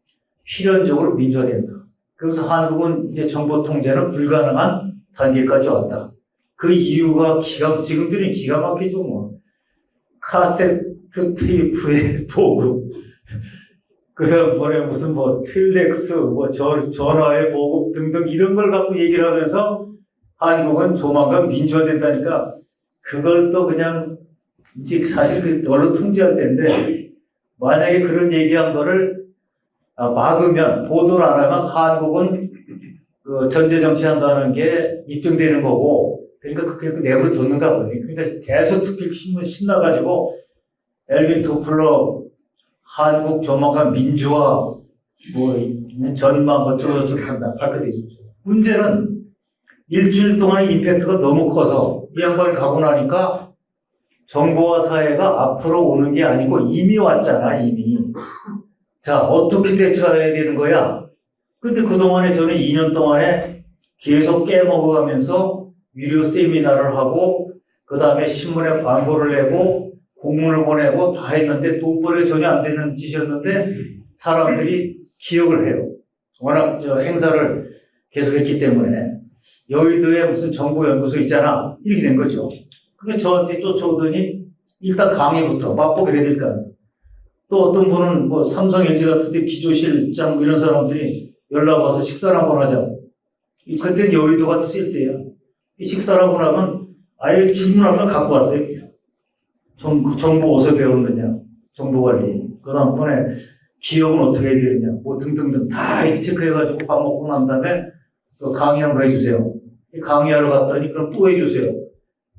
필연적으로 민주화된다. 그래서 한국은 이제 정보 통제는 불가능한 단계까지 왔다. 그 이유가 지금 들으니 기가 막히죠, 카세트 테이프의 보급. 그 다음번에 무슨 텔렉스, 전화의 보급 등등 이런 걸 갖고 얘기를 하면서 한국은 조만간 민주화된다니까 그걸 또 그냥 이제 사실 그 언론 통제할 때인데 만약에 그런 얘기한 거를 막으면 보도를 안 하면 한국은 그 전제 정치한다는 게 입증되는 거고 그러니까 그 내부를 뒀는가 봐요. 그러니까 대서특필 신문 신나가지고 엘빈 토플러 한국 조만간 민주화 전망 어쩌고저쩌고 한다. 발표되죠. 문제는 일주일 동안의 임팩트가 너무 커서 이 양반이 가고 나니까 정보와 사회가 앞으로 오는 게 아니고 이미 왔잖아, 이미. 자, 어떻게 대처해야 되는 거야? 근데 그동안에 저는 2년 동안에 계속 깨먹어가면서 유료 세미나를 하고 그 다음에 신문에 광고를 내고 공문을 보내고 다 했는데 돈벌이 전혀 안 되는 짓이었는데 사람들이 기억을 해요. 워낙 행사를 계속 했기 때문에 여의도에 무슨 정보연구소 있잖아. 이렇게 된 거죠. 그러니까 저한테 쫓아오더니 일단 강의부터 맛보게 해야 될 거 아니에요. 또 어떤 분은 삼성 LG 같은 데 기조실장 이런 사람들이 연락 와서 식사를 한번 하자고. 그때는 여의도 같은 쓸 때야. 이 식사를 하고 나면 아예 질문하면 갖고 왔어요. 정보 어디서 배웠느냐, 정보관리. 그 다음번에 기업은 어떻게 해야 되느냐, 등등등 다 이렇게 체크해가지고 밥 먹고 난 다음에 강의 한번 해주세요. 강의하러 갔더니 그럼 또 해주세요.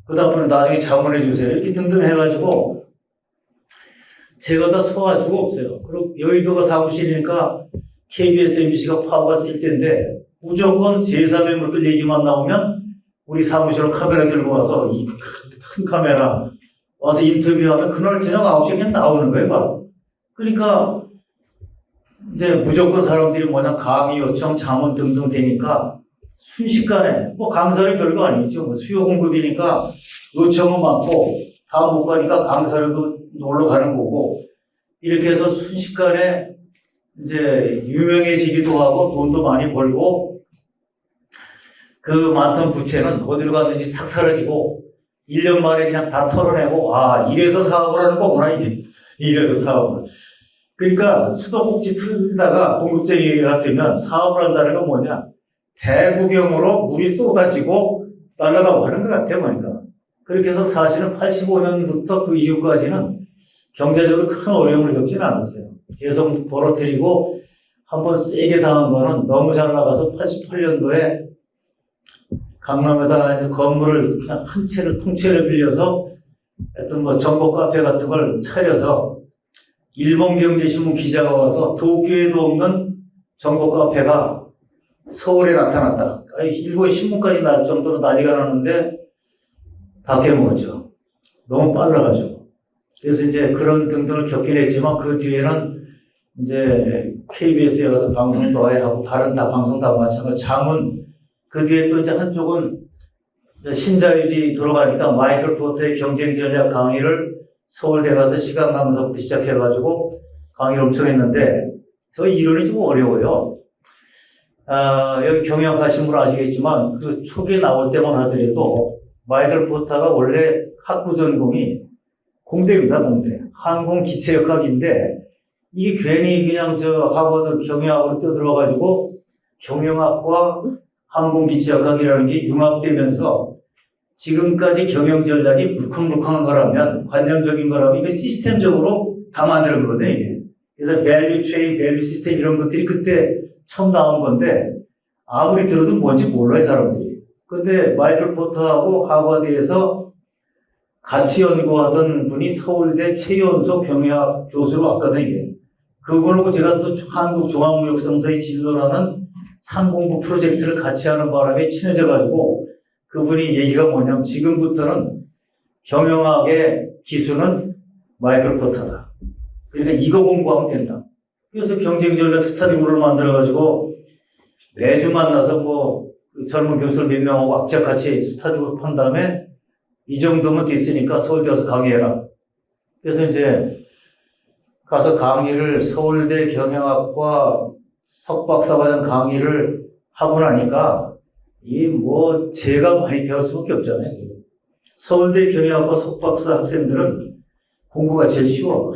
그 다음번에 나중에 자문해주세요. 이렇게 등등 해가지고 제가 다 소화할 수가 없어요. 그리고 여의도가 사무실이니까 KBS, MBC가 파워가 쓸 텐데 무조건 제3의 물질 얘기만 나오면 우리 사무실로 카메라 들고 와서 이 큰 카메라 와서 인터뷰하면 그날 저녁 9시에 그냥 나오는 거예요, 바로. 그러니까 이제 무조건 사람들이 강의 요청, 자문 등등 되니까 순식간에 강사료 별거 아니죠. 수요 공급이니까 요청은 많고 다 못 가니까 강사료도 놀러 가는 거고 이렇게 해서 순식간에 이제 유명해지기도 하고 돈도 많이 벌고 그 많던 부채는 어디로 갔는지 싹 사라지고 1년 만에 그냥 다 털어내고 이래서 사업을 하는 거구나 이제. 이래서 사업을. 그러니까 수도꼭지 풀다가 공급쟁이가 되면 사업을 한다는 건 뭐냐. 대구경으로 물이 쏟아지고 날아가고 하는 것 같아요, 보니까. 그렇게 해서 사실은 85년부터 그 이후까지는 경제적으로 큰 어려움을 겪지는 않았어요. 계속 벌어들이고 한번 세게 당한 거는 너무 잘 나가서 88년도에 강남에다가 이제 건물을 그냥 한 채를 통째로 빌려서 하여튼 뭐 정보 카페 같은 걸 차려서 일본 경제신문 기자가 와서 도쿄에도 없는 정보 카페가 서울에 나타났다. 일본 신문까지 날 정도로 난리가 났는데 다 깨먹었죠. 너무 빨라가지고. 그래서 이제 그런 등등을 겪긴 했지만 그 뒤에는 이제 KBS에 가서 방송도 아예 하고 다른 다 방송 다 마찬가지 장은 그 뒤에 또 이제 한쪽은 신자유주의 들어가니까 마이클 포터의 경쟁 전략 강의를 서울대 가서 시간 강사부터 시작해가지고 강의를 엄청 했는데 저 이론이 좀 어려워요. 여기 경영하신 분 아시겠지만 그 초기에 나올 때만 하더라도 마이클 포터가 원래 학부 전공이 공대입니다, 공대. 항공기체역학인데 이게 괜히 그냥 저 하버드 경영학으로 떠들어가지고 경영학과 항공기체역학이라는 게 융합되면서 지금까지 경영 전략이 물컹물컹한 거라면 관념적인 거라면 이게 시스템적으로 다 만드는 거거든요, 이게. 그래서 밸류 체인, 밸류 시스템 이런 것들이 그때 처음 나온 건데 아무리 들어도 뭔지 몰라요, 사람들이. 근데 마이클 포터하고 하버드에서 같이 연구하던 분이 서울대 최연소 경영학 교수로 왔거든요. 그분하고 제가 또 한국종합무역상사의 진로라는 상공부 프로젝트를 같이 하는 바람에 친해져가지고 그분이 얘기가 뭐냐면 지금부터는 경영학의 기수는 마이클 포터다. 그러니까 이거 공부하면 된다. 그래서 경쟁전략 스타디그룹을 만들어가지고 매주 만나서 뭐 젊은 교수를 몇 명하고 악착같이 스타디그룹 한 다음에 이 정도면 됐으니까 서울대 와서 강의해라. 그래서 이제 가서 강의를 서울대 경영학과 석박사과정 강의를 하고 나니까 이 뭐 제가 많이 배울 수밖에 없잖아요. 서울대 경영학과 석박사 학생들은 공부가 제일 쉬워.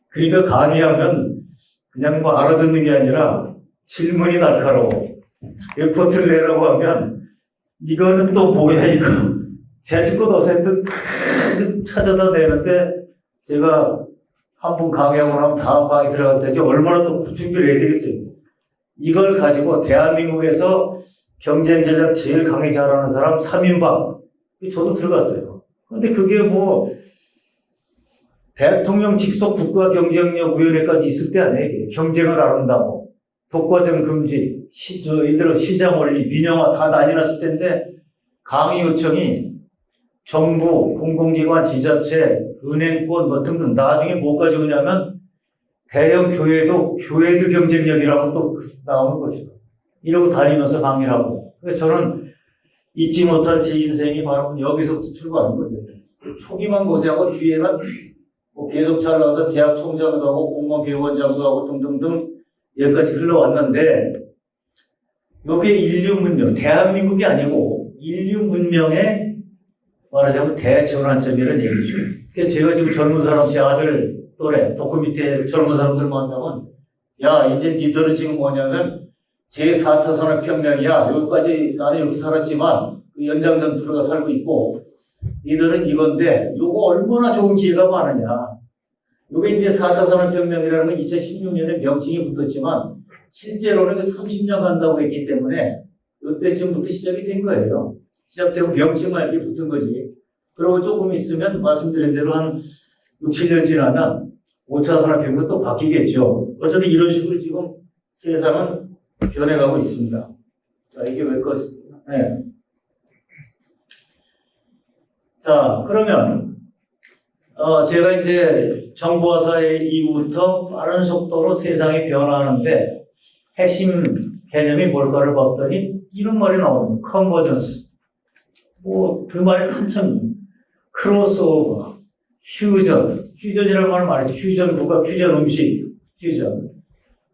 그러니까 강의하면 그냥 뭐 알아듣는 게 아니라 질문이 날카로워. 리포트를 내라고 하면 이거는 또 뭐야 이거. 제주껏 어색든 찾아다 내는데 제가 한 번 강의하고 나면 다음 강의 들어갈 때 얼마나 또 준비를 해야 되겠어요. 이걸 가지고 대한민국에서 경쟁 전략 제일 강의 잘하는 사람 3인방 저도 들어갔어요. 근데 그게 뭐 대통령 직속 국가경쟁력위원회까지 있을 때 아니에요. 이게. 경쟁을 아름다워 독과점 금지 예를 들어 시장 원리 민영화 다 난리 났을 텐데 강의 요청이 정부, 공공기관, 지자체, 은행권 뭐 등등 나중에 뭐까지 오냐면 대형 교회도 경쟁력이라고 또 나오는 거죠. 이러고 다니면서 강의를 하고. 그래서 저는 잊지 못할 제 인생이 바로 여기서부터 출발한 거예요. 초기만 고생하고 뒤에는 뭐 계속 잘 나가서 대학 총장도 하고 공무원 교원장도 하고 등등등 여기까지 흘러왔는데 여기에 인류 문명, 대한민국이 아니고 인류 문명의 말하자면 대전환점이라는 얘기죠. 그래서 제가 지금 젊은 사람, 제 아들 또래, 도쿄 밑에 젊은 사람들 만나면 야, 이제 니들은 지금 뭐냐면 제4차 산업혁명이야. 여기까지 나는 여기 살았지만 연장전 들어가 살고 있고 니들은 이건데 요거 얼마나 좋은 기회가 많으냐. 요게 이제 4차 산업혁명이라는 건 2016년에 명칭이 붙었지만 실제로는 30년 간다고 했기 때문에 이때쯤부터 시작이 된 거예요. 시작되고 명칭만 이렇게 붙은 거지. 그리고 조금 있으면 말씀드린 대로 한 6, 7년 지나면 5차 산업혁명도 또 바뀌겠죠. 어쨌든 이런 식으로 지금 세상은 변해가고 있습니다. 자, 이게 왜 네. 자, 그러면 제가 이제 정보화 사회 이후부터 빠른 속도로 세상이 변화하는데 핵심 개념이 뭘까를 봤더니 이런 말이 나옵니다. 컨버전스. 뭐 그 말이 한참 크로스오버, 퓨전이라는 말을 말했죠. 퓨전 국가, 퓨전 음식, 퓨전.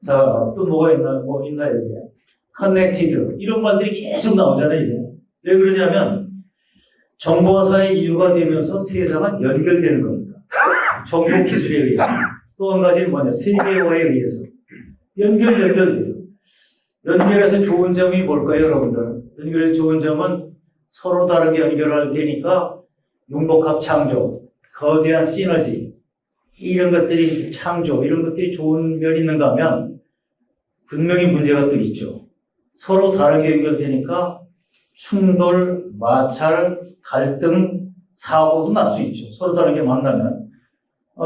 자, 또 뭐가 있나, 뭐 있나, 여기에. 커넥티드. 이런 말들이 계속 나오잖아요, 이게. 왜 그러냐면, 정보화 사회 이유가 되면서 세상은 연결되는 겁니다. 정보 기술에 의해서. 또 한 가지는 뭐냐, 세계화에 의해서. 연결돼요. 연결해서 좋은 점이 뭘까요, 여러분들? 연결해서 좋은 점은 서로 다르게 연결할 테니까 융복합 창조, 거대한 시너지, 이런 것들이 이제 창조, 이런 것들이 좋은 면이 있는가 하면 분명히 문제가 또 있죠. 서로 다르게 연결되니까 충돌, 마찰, 갈등, 사고도 날 수 있죠. 서로 다르게 만나면.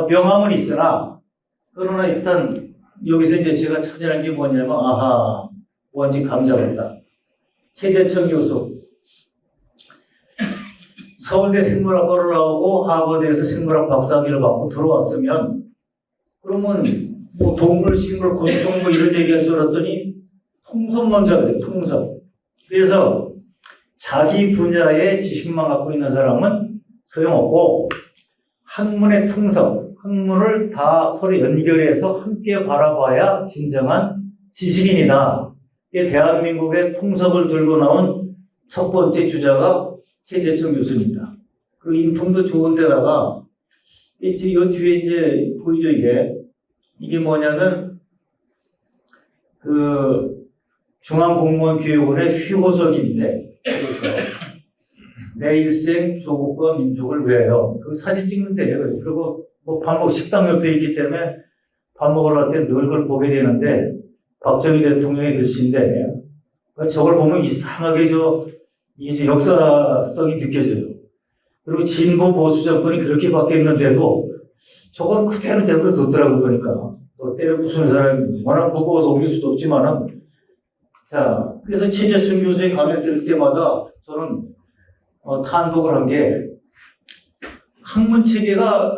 명함은 있으나, 그러나 일단 여기서 이제 제가 찾아낸 게 뭐냐면, 아하, 뭔지 감 잡았다. 최재천 교수. 서울대 생물학과를 나오고 하버드에서 생물학 박사학위를 받고 들어왔으면, 그러면 뭐 동물, 식물, 곤충 뭐 이런 얘기할 줄 알았더니 통섭론자가 돼요. 통섭. 그래서 자기 분야의 지식만 갖고 있는 사람은 소용없고 학문의 통섭, 학문을 다 서로 연결해서 함께 바라봐야 진정한 지식인이다. 이게 대한민국의 통섭을 들고 나온 첫 번째 주자가 최재천 교수입니다. 그 인품도 좋은 데다가 이 뒤에 이제 보이죠, 이게 뭐냐면 그 중앙공무원교육원의 휘호석인데, 내 일생 조국과 민족을 위하여. 그 사진 찍는데요. 그리고 뭐 밥 먹, 식당 옆에 있기 때문에 밥 먹으러 갈 때 늘 그걸 보게 되는데, 박정희 대통령의 글씨인데, 저걸 보면 이상하게 이게 역사성이 느껴져요. 그리고 진보 보수 정권이 그렇게 바뀌었는데도 저걸 그대로 내버려뒀더라고요. 그러니까. 또 때려 부수는 사람이 워낙 무거워서 옮길 수도 없지만은. 자, 그래서 최재천 교수의 강의 들을 때마다 저는 탄독을 한 게, 학문 체계가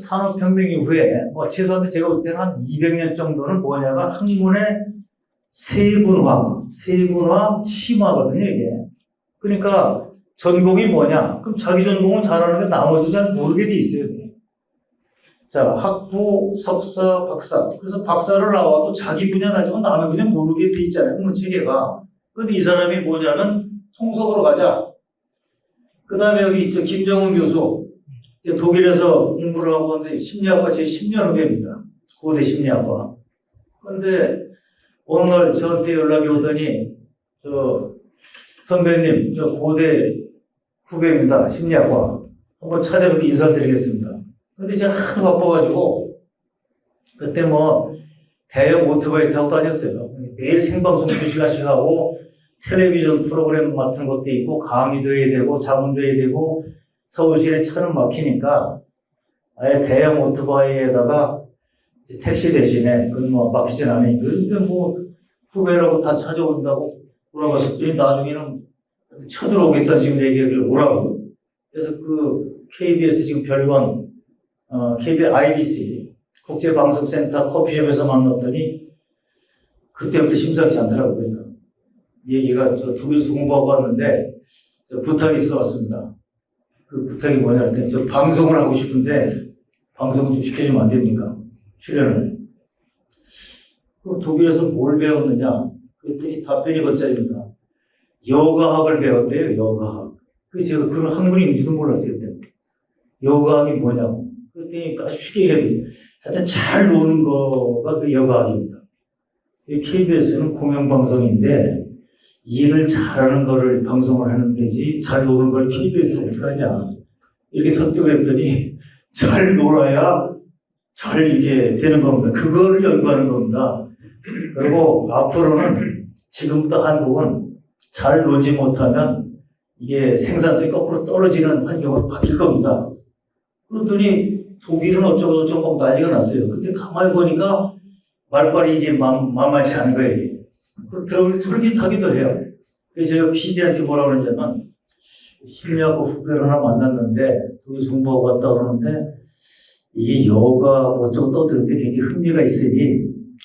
산업혁명 이후에 최소한 제가 볼 때는 한 200년 정도는 뭐냐면 학문의 세분화 심화거든요, 이게. 그러니까 전공이 뭐냐? 그럼 자기 전공을 잘하는데 나머지 잘 모르게 돼 있어요, 이게. 자, 학부, 석사, 박사. 그래서 박사를 나와도 자기 분야는 알지만 남의 분야 모르게 돼 있잖아요, 학문 체계가. 근데 이 사람이 뭐냐면 통속으로 가자. 그 다음에 여기 있죠, 김정은 교수. 독일에서 공부를 하고 있는데 심리학과 제 10년 후배입니다. 고대 심리학과. 근데 어느 날 저한테 연락이 오더니, 선배님, 저 고대 후배입니다. 심리학과. 한번 찾아뵙고 인사드리겠습니다. 근데 제가 하도 바빠가지고, 그때 대형 오토바이 타고 다녔어요. 매일 생방송 2시간씩 하고, 텔레비전 프로그램 맡은 것도 있고, 강의도 해야 되고, 자문도 해야 되고, 서울시내 차는 막히니까, 아예 대형 오토바이에다가 택시 대신에, 그건 막히진 않으니까. 근데 후배라고 다 찾아온다고 돌아갔을 때, 나중에는 쳐들어오겠다 지금 얘기하길래 오라고. 그래서 KBS 지금 별관, KBS IBC, 국제방송센터 커피숍에서 만났더니, 그때부터 심상치 않더라고요. 그러니까. 얘기가 독일에서 공부하고 왔는데, 부탁이 있어 왔습니다. 그 부탁이 뭐냐 했더니, 저 방송을 하고 싶은데, 방송 좀 시켜주면 안 됩니까? 출연을. 그럼 독일에서 뭘 배웠느냐? 그랬더니 답변이 걷자입니다. 여가학을 배웠대요, 여가학. 제가 그런 학문이 있는지도 몰랐어요, 그때. 여가학이 뭐냐고. 그랬더니 아주 쉽게 얘기해요. 하여튼 잘 노는 거가 그 여가학입니다. KBS는 공영방송인데, 일을 잘하는 거를 방송을 하는 데지, 잘 노는 걸 KBS는 어떻게 하냐. 이렇게 설득을 했더니, 잘 놀아야 잘 이게 되는 겁니다. 그거를 연구하는 겁니다. 그리고 앞으로는 지금부터 한국은 잘 놀지 못하면 이게 생산성이 거꾸로 떨어지는 환경으로 바뀔 겁니다. 그러더니 독일은 어쩌고 난리가 났어요. 근데 가만히 보니까 말빨이 이게 만만치 않은 거예요. 들어보면 솔깃하기도 해요. 그래서 제가 PD한테 뭐라 그러냐면, 심리학과 후배를 하나 만났는데, 독일 공부하고 왔다 그러는데, 이게 여가 어쩌고 떠들 때 굉장히 흥미가 있으니,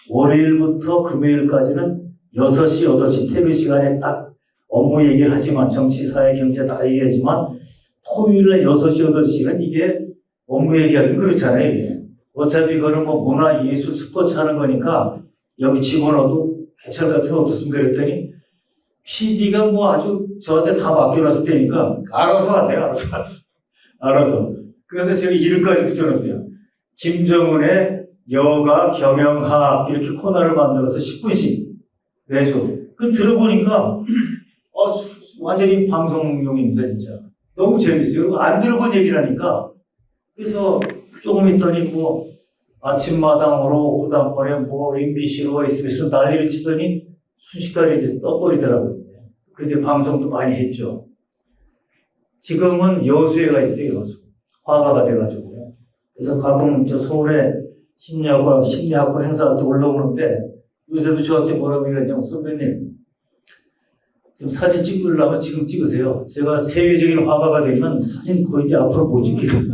월요일부터 금요일까지는 6시, 8시 퇴근 시간에 딱 업무 얘기를 하지만, 정치, 사회, 경제 다 얘기하지만, 토요일에 6시, 8시는 이게 업무 얘기하기 그렇잖아요, 이게. 어차피 그거는 문화, 예술, 스포츠 하는 거니까, 여기 집어넣어도 해철 같은 거 없었습니까? 그랬더니, PD가 아주 저한테 다 맡겨놨을 테니까, 알아서 하세요, 알아서. 그래서 제가 이름까지 붙여놨어요. 김정은의 여가 경영학 이렇게 코너를 만들어서 10분씩 매주. 그 들어보니까 완전히 방송용입니다, 진짜. 너무 재밌어요. 안 들어본 얘기라니까. 그래서 조금 있더니 뭐 아침마당으로 그다음번에 뭐 MBC로 SBS로 난리를 치더니 순식간에 이제 떠버리더라고요. 근데 방송도 많이 했죠. 지금은 여수에가 있어요, 여수. 화가가 돼가지고요. 그래서 가끔 저 서울에 심리학과 행사할 때 올라오는데 요새도 저한테 뭐라고 얘기하냐면 선배님 좀 사진 찍으려면 지금 찍으세요. 제가 세계적인 화가가 되면 사진 거의 이제 앞으로 못 찍겠어요.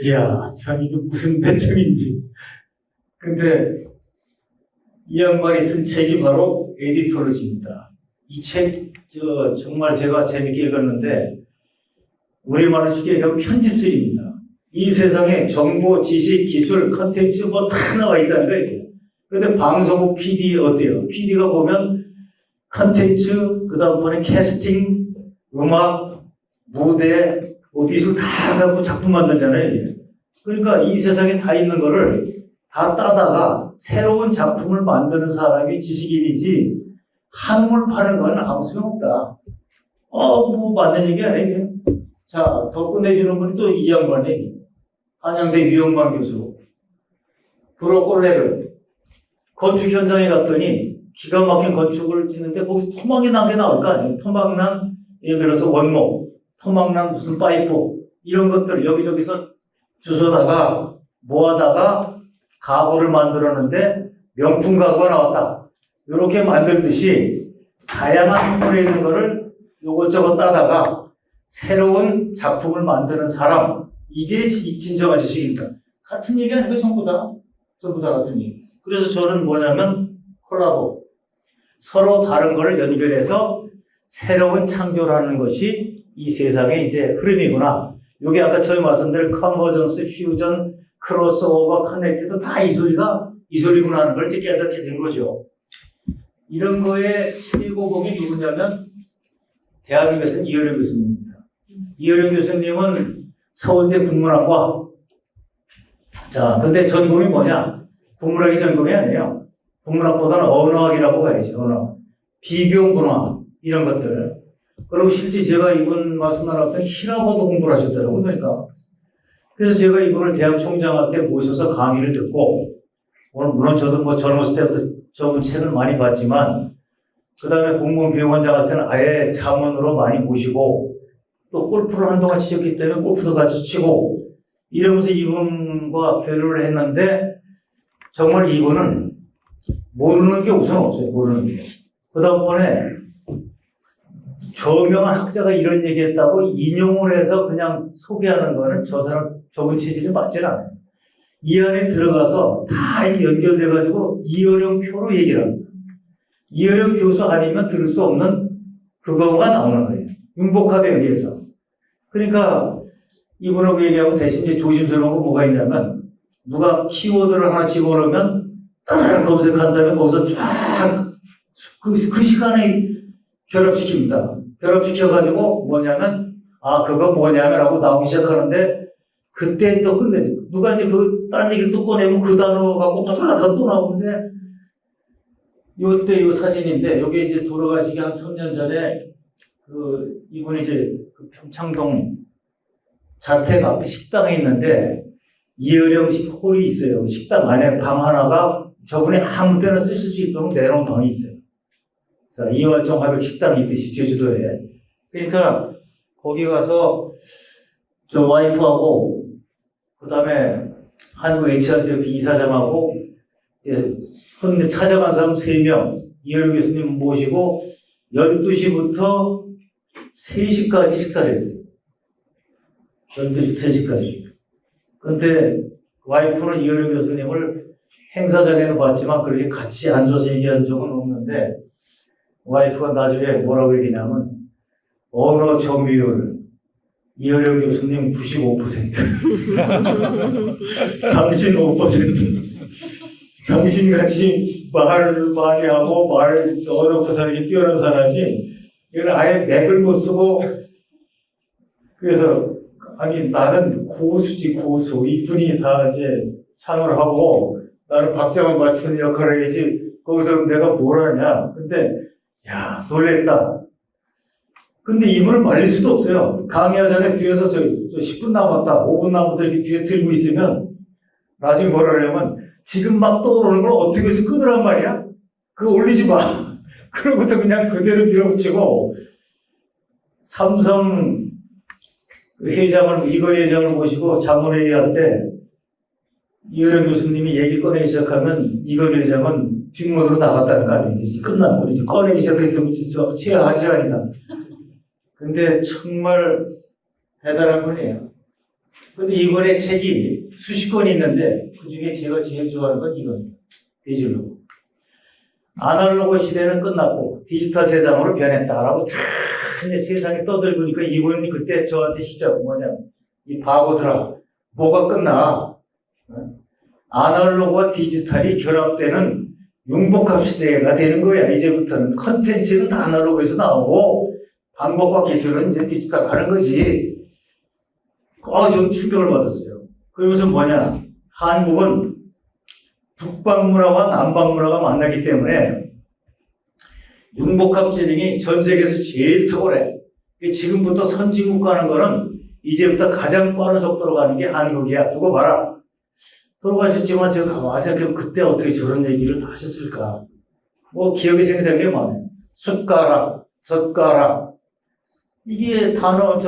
이야, 참 이게 무슨 배짱인지. 근데 이 양반이 쓴 책이 바로 에디톨로지입니다. 이 책, 정말 제가 재밌게 읽었는데, 우리말로 쉽게 얘기하면 편집술입니다. 이 세상에 정보, 지식, 기술, 컨텐츠 뭐 다 나와 있다는 거예요. 그런데 방송국 PD 어때요? PD가 보면 컨텐츠, 그 다음번에 캐스팅, 음악, 무대, 뭐 미술 다 갖고 작품 만들잖아요. 그러니까 이 세상에 다 있는 거를 다 따다가 새로운 작품을 만드는 사람이 지식인이지 한물 파는 건 아무 소용없다. 뭐 맞는 얘기 아니에요. 자, 더 끝내주는 분이 또 이 양반이 한양대 유영만 교수. 브로콜레를 건축 현장에 갔더니 기가 막힌 건축을 짓는데 거기서 토막이 난 게 나올 거 아니에요. 토막 난, 예를 들어서 원목, 토막 난 무슨 파이프, 이런 것들 여기저기서 주워다가 모아다가 가구를 만들었는데 명품 가구가 나왔다. 이렇게 만들듯이 다양한 형태에 있는 거를 요것저것 따다가 새로운 작품을 만드는 사람, 이게 진정한 지식입니다. 같은 얘기 아니고요, 전부 다 같은 얘기. 그래서 저는 뭐냐면 콜라보, 서로 다른 거를 연결해서 새로운 창조를 하는 것이 이 세상의 이제 흐름이구나. 이게 아까 처음에 말씀드린 컨버전스, 퓨전, 크로스오버, 커넥티드 다 이 소리구나 하는 걸 이제 깨닫게 된 거죠. 이런 거에 실고봉이 누구냐면 대한민국에서는 이효령 교수님입니다. 이효령 교수님은 서울대 국문학과. 자, 근데 전공이 뭐냐? 국문학이 전공이 아니에요. 국문학보다는 언어학이라고 봐야지, 언어. 비교문화, 이런 것들. 그리고 실제 제가 이분 말씀 나눴더니 히라고도 공부를 하셨더라고요, 그러니까. 그래서 제가 이분을 대학 총장할 때 모셔서 강의를 듣고, 오늘 물론 저도 뭐 젊었을 때부터 저분 책을 많이 봤지만, 그 다음에 공무원 비용원장 할 때는 아예 자문으로 많이 모시고, 또 골프를 한동안 치셨기 때문에 골프도 같이 치고, 이러면서 이분과 교류를 했는데, 정말 이분은 모르는 게 우선 없어요. 모르는 게. 그 다음번에 저명한 학자가 이런 얘기했다고 인용을 해서 그냥 소개하는 거는 저분 체질이 맞지 않아요. 이 안에 들어가서 다 연결돼가지고 이효령 표로 얘기를 합니다. 이효령 교수 아니면 들을 수 없는 그거가 나오는 거예요. 융복합에 의해서. 그러니까 이분하고 얘기하고 대신 이제 조심스러운 거 뭐가 있냐면 누가 키워드를 하나 집어넣으면 검색한 다음에 거기서 쫙 그 시간에 결합시킵니다. 결합시켜가지고 뭐냐면 그거 뭐냐면 하고 나오기 시작하는데 그때 또 끝내죠. 누가 이제 다른 얘기를 또 꺼내면 그 단어 갖고 또 나오는데 요때 요 사진인데 요게 이제 돌아가시기 한 3년 전에 이분이 이제 그 평창동 자택 앞에 식당에 있는데 이효령 홀이 있어요. 식당 안에 방 하나가 저분이 아무 때나 쓰실 수 있도록 내놓은 방이 있어요. 자, 이화정 화백 식당이 있듯이 제주도에. 그러니까 거기 가서 저 와이프하고 그 다음에 한국 HRDF 이사장하고 손님 찾아간 사람 3명 이효령 교수님 모시고 12시부터 3시까지 식사를 했어요. 12시, 3시까지. 근데 와이프는 이효령 교수님을 행사장에는 봤지만 그렇게 같이 앉아서 얘기한 적은 없는데 와이프가 나중에 뭐라고 얘기냐면 언어 점유율 이효령 교수님 95% 당신 5% 당신같이 말 많이 하고 언어 구사력이 뛰어난 사람이 이건 아예 맥을 못 쓰고 그래서 아니 나는 고수지 고수 이분이 다 이제 참여를 하고 나는 박자만 맞추는 역할을 해야지 거기서 내가 뭘 하냐 근데 야 놀랬다 근데 이분을 말릴 수도 없어요. 강의하자에 뒤에서 저 10분 남았다, 5분 남았다 이렇게 뒤에 들고 있으면 나중에 뭐라 그러냐면 지금 막 떠오르는 걸 어떻게 해서 끊으란 말이야? 그거 올리지 마. 그러고서 그냥 그대로 밀어붙이고 삼성 회장을, 이건희 회장을 모시고 자문회의할 때 이어령 교수님이 얘기 꺼내기 시작하면 이건희 회장은 뒷문으로 나갔다는 거 아니에요. 이제 끝나고 이제 꺼내기 시작했으면 진짜 최악의 아니다. 근데 정말 대단한 분이에요. 근데 이번에 책이 수십 권이 있는데 그 중에 제가 제일 좋아하는 건 이겁니다. 디지털로. 아날로그 시대는 끝났고 디지털 세상으로 변했다라고 참 이제 세상이 떠들고니까 이분이 그때 저한테 진짜 뭐냐, 이 바보들아, 뭐가 끝나? 아날로그와 디지털이 결합되는 융복합 시대가 되는 거야. 이제부터는 컨텐츠는 다 아날로그에서 나오고 방법과 기술은 이제 디지털 가는 거지. 좀 충격을 받았어요. 그러면서 뭐냐, 한국은 북방 문화와 남방 문화가 만나기 때문에 융복합 지능이 전 세계에서 제일 탁월해. 지금부터 선진국 가는 거는 이제부터 가장 빠른 속도로 가는 게 한국이야. 두고 봐라. 돌아가셨지만 제가 가만히 생각해보면 그때 어떻게 저런 얘기를 다 하셨을까. 뭐 기억이 생생한 게 많아요. 숟가락, 젓가락. 이게 단어,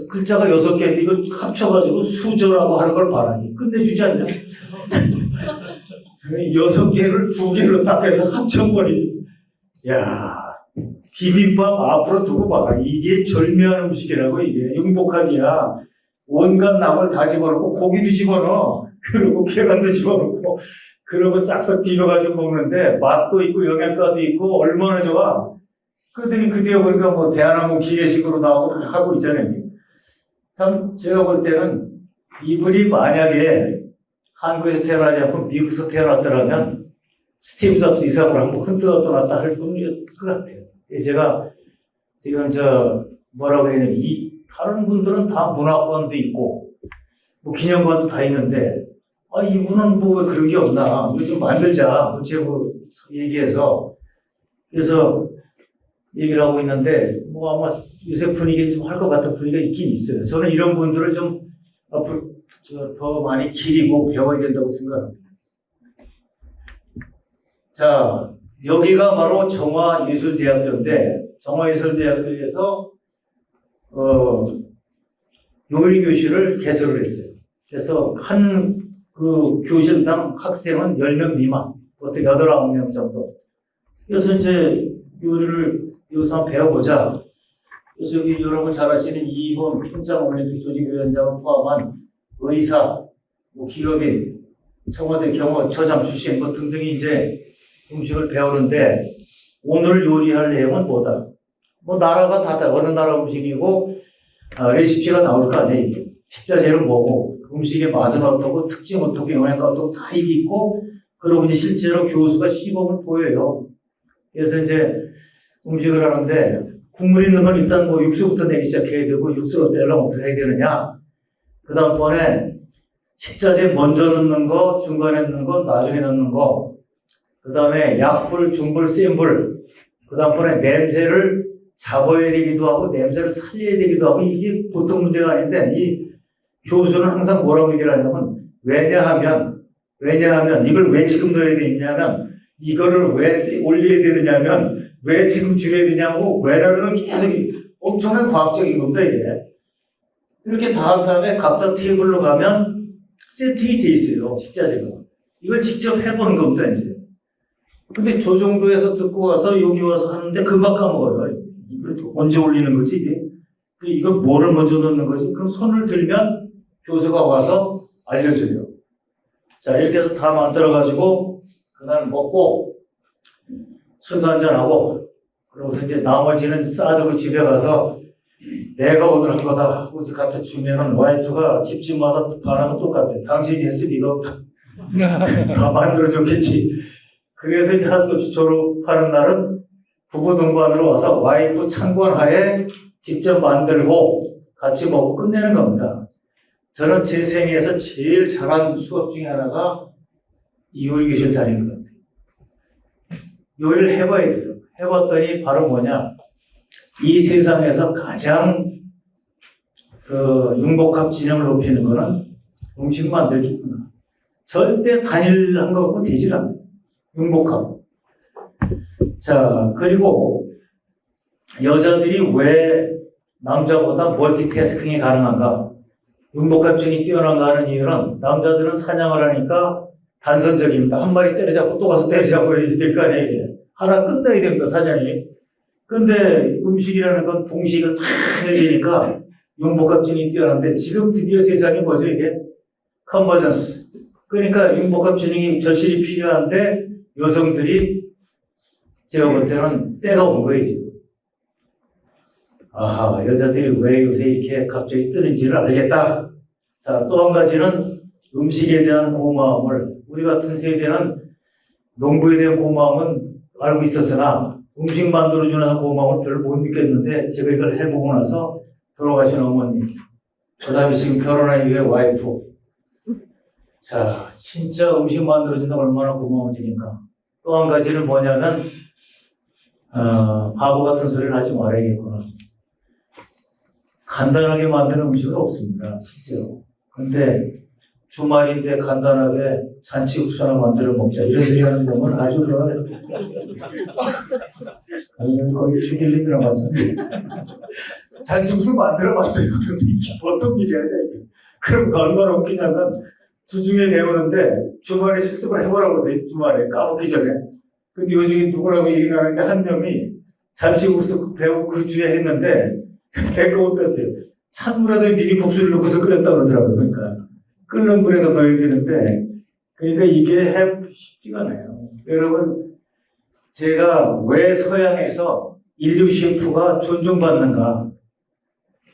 글자가 6개인데 이걸 합쳐가지고 수저라고 하는 걸 바라니. 끝내주지 않냐? 6개를 2개로 딱 해서 합쳐버리니. 야, 비빔밥 앞으로 두고 봐. 이게 절묘한 음식이라고, 이게. 융복합이야. 온갖 나물 다 집어넣고, 고기도 집어넣어. 그리고 계란도 집어넣고, 그러고 싹싹 뒤벼가지고 먹는데, 맛도 있고, 영양가도 있고, 얼마나 좋아. 그러더니 그 뒤에 보니까 뭐, 대한항공 기계식으로 나오고 다 하고 있잖아요. 참, 제가 볼 때는, 이분이 만약에 한국에서 태어나지 않고 미국에서 태어났더라면, 스티브 잡스 이상으로 한번 흔들어 떠났다 할 분이었을 것 같아요. 제가 지금 뭐라고 해야 되냐, 다른 분들은 다 문화권도 있고, 뭐 기념관도 다 있는데, 이분은 뭐 왜 그런 게 없나. 이거 좀 만들자. 제가 얘기해서. 그래서 얘기를 하고 있는데, 뭐 아마 요새 분위기는 좀 할 것 같은 분위기가 있긴 있어요. 저는 이런 분들을 좀 앞으로 더 많이 기리고 배워야 된다고 생각합니다. 자, 여기가 바로 정화예술대학교인데, 정화예술대학교에서, 요리교실을 개설을 했어요. 그래서 그 교실당 학생은 10명 미만, 보통 8, 9명 정도. 그래서 이제 요리를 여기서 한번 배워보자. 그래서 여기 여러분 잘 아시는 이희범 평창올림픽 조직위원장을 포함한 의사, 뭐 기업인, 청와대 경호처장 출신 뭐 등등이 이제 음식을 배우는데, 오늘 요리할 내용은 뭐다? 뭐 나라가 다 어느 나라 음식이고 레시피가 나올 거 아니에요. 이게. 식자재는 뭐고, 음식의 맛은 어떻고, 특징 어떻고, 영양가 어떻고 다 이게 있고, 그러고 이제 실제로 교수가 시범을 보여요. 그래서 이제 음식을 하는데, 국물 있는 건 일단 뭐 육수부터 내기 시작해야 되고, 육수를 내려면 어떻게 해야 되느냐. 그 다음번에 식자재 먼저 넣는 거, 중간에 넣는 거, 나중에 넣는 거, 그 다음에 약불, 중불, 센 불, 그 다음번에 냄새를 잡아야 되기도 하고, 냄새를 살려야 되기도 하고, 이게 보통 문제가 아닌데, 이 교수는 항상 뭐라고 얘기를 하냐면, 왜냐하면, 이걸 왜 지금 넣어야 되냐면, 이거를 왜 올려야 되느냐면, 왜 지금 줄여야 되냐고, 왜냐면 계속 엄청난 과학적인 겁니다, 이게. 이렇게 다 한 다음에 각자 테이블로 가면 세팅이 돼 있어요, 식자재가. 이걸 직접 해보는 겁니다, 이제. 근데 저 정도에서 듣고 와서 여기 와서 하는데 금방 까먹어요. 이걸 언제 올리는 거지, 이게? 이걸 뭐를 먼저 넣는 거지? 그럼 손을 들면 교수가 와서 알려줘요. 자, 이렇게 해서 다 만들어가지고, 그날 먹고, 술도 한잔하고, 그러고서 이제 나머지는 싸들고 집에 가서, 내가 오늘 한 거다 하고 갖다 주면은 와이프가 집집마다 반응은 똑같아. 당신이 했으니까 다 만들어줬겠지. 그래서 이제 할 수 없이 졸업하는 날은 부부 동반으로 와서 와이프 참관하에 직접 만들고 같이 먹고 끝내는 겁니다. 저는 제 생애에서 제일 잘한 수업 중에 하나가 이 요리교실 다니는 것 같아요. 요리를 해봐야 돼요. 해봤더니 바로 뭐냐. 이 세상에서 가장 그 융복합 진영을 높이는 거는 음식 만들기구나. 절대 단일한 거 갖고 되질 않아. 융복합. 자, 그리고 여자들이 왜 남자보다 멀티태스킹이 가능한가? 융복합증이 뛰어난가 하는 이유는 남자들은 사냥을 하니까 단선적입니다. 한 마리 때려잡고 또 가서 때려잡고 해야지 될 거 아니에요, 이게. 하나 끝내야 됩니다, 사냥이. 근데 음식이라는 건 동식을 다 해야 되니까 융복합증이 뛰어난데 지금 드디어 세상이 뭐죠, 이게? 컨버전스. 그러니까 융복합증이 절실히 필요한데 여성들이 제가 볼 때는 때가 온 거예요, 지금. 아하, 여자들이 왜 요새 이렇게 갑자기 뜨는지를 알겠다. 자, 또 한 가지는 음식에 대한 고마움을, 우리 같은 세대는 농부에 대한 고마움은 알고 있었으나 음식 만들어주는 고마움을 별로 못 느꼈는데 제가 이걸 해보고 나서 돌아가신 어머님, 그 다음에 지금 결혼한 이후에 와이프. 자, 진짜 음식 만들어준다 얼마나 고마워지니까. 또 한 가지는 뭐냐면, 바보 같은 소리를 하지 말아야겠구나. 간단하게 만드는 음식은 없습니다, 실제로. 근데 주말인데 간단하게 잔치국수 하나 만들어 먹자. 이런 소리 하는 거면 아주 아니, 거의 죽일림이랑 맞았는데. 잔치국수 만들어 봤어요. 근데 이게 보통 일이 아니야, 이게. 그럼 얼마나 웃기냐면, 주중에 배우는데 주말에 실습을 해보라고 돼, 주말에 까먹기 전에. 근데 요즘에 누구라고 얘기를 하는데 한 명이 잔치국수 배우고 그 주에 했는데 배꼽을 뺐어요. 찬물에다 미리 국수를 넣고서 끓였다고 그러더라고요. 그러니까 끓는 물에다 넣어야 되는데, 그러니까 이게 쉽지가 않아요. 여러분, 제가 왜 서양에서 인류 셰프가 존중받는가?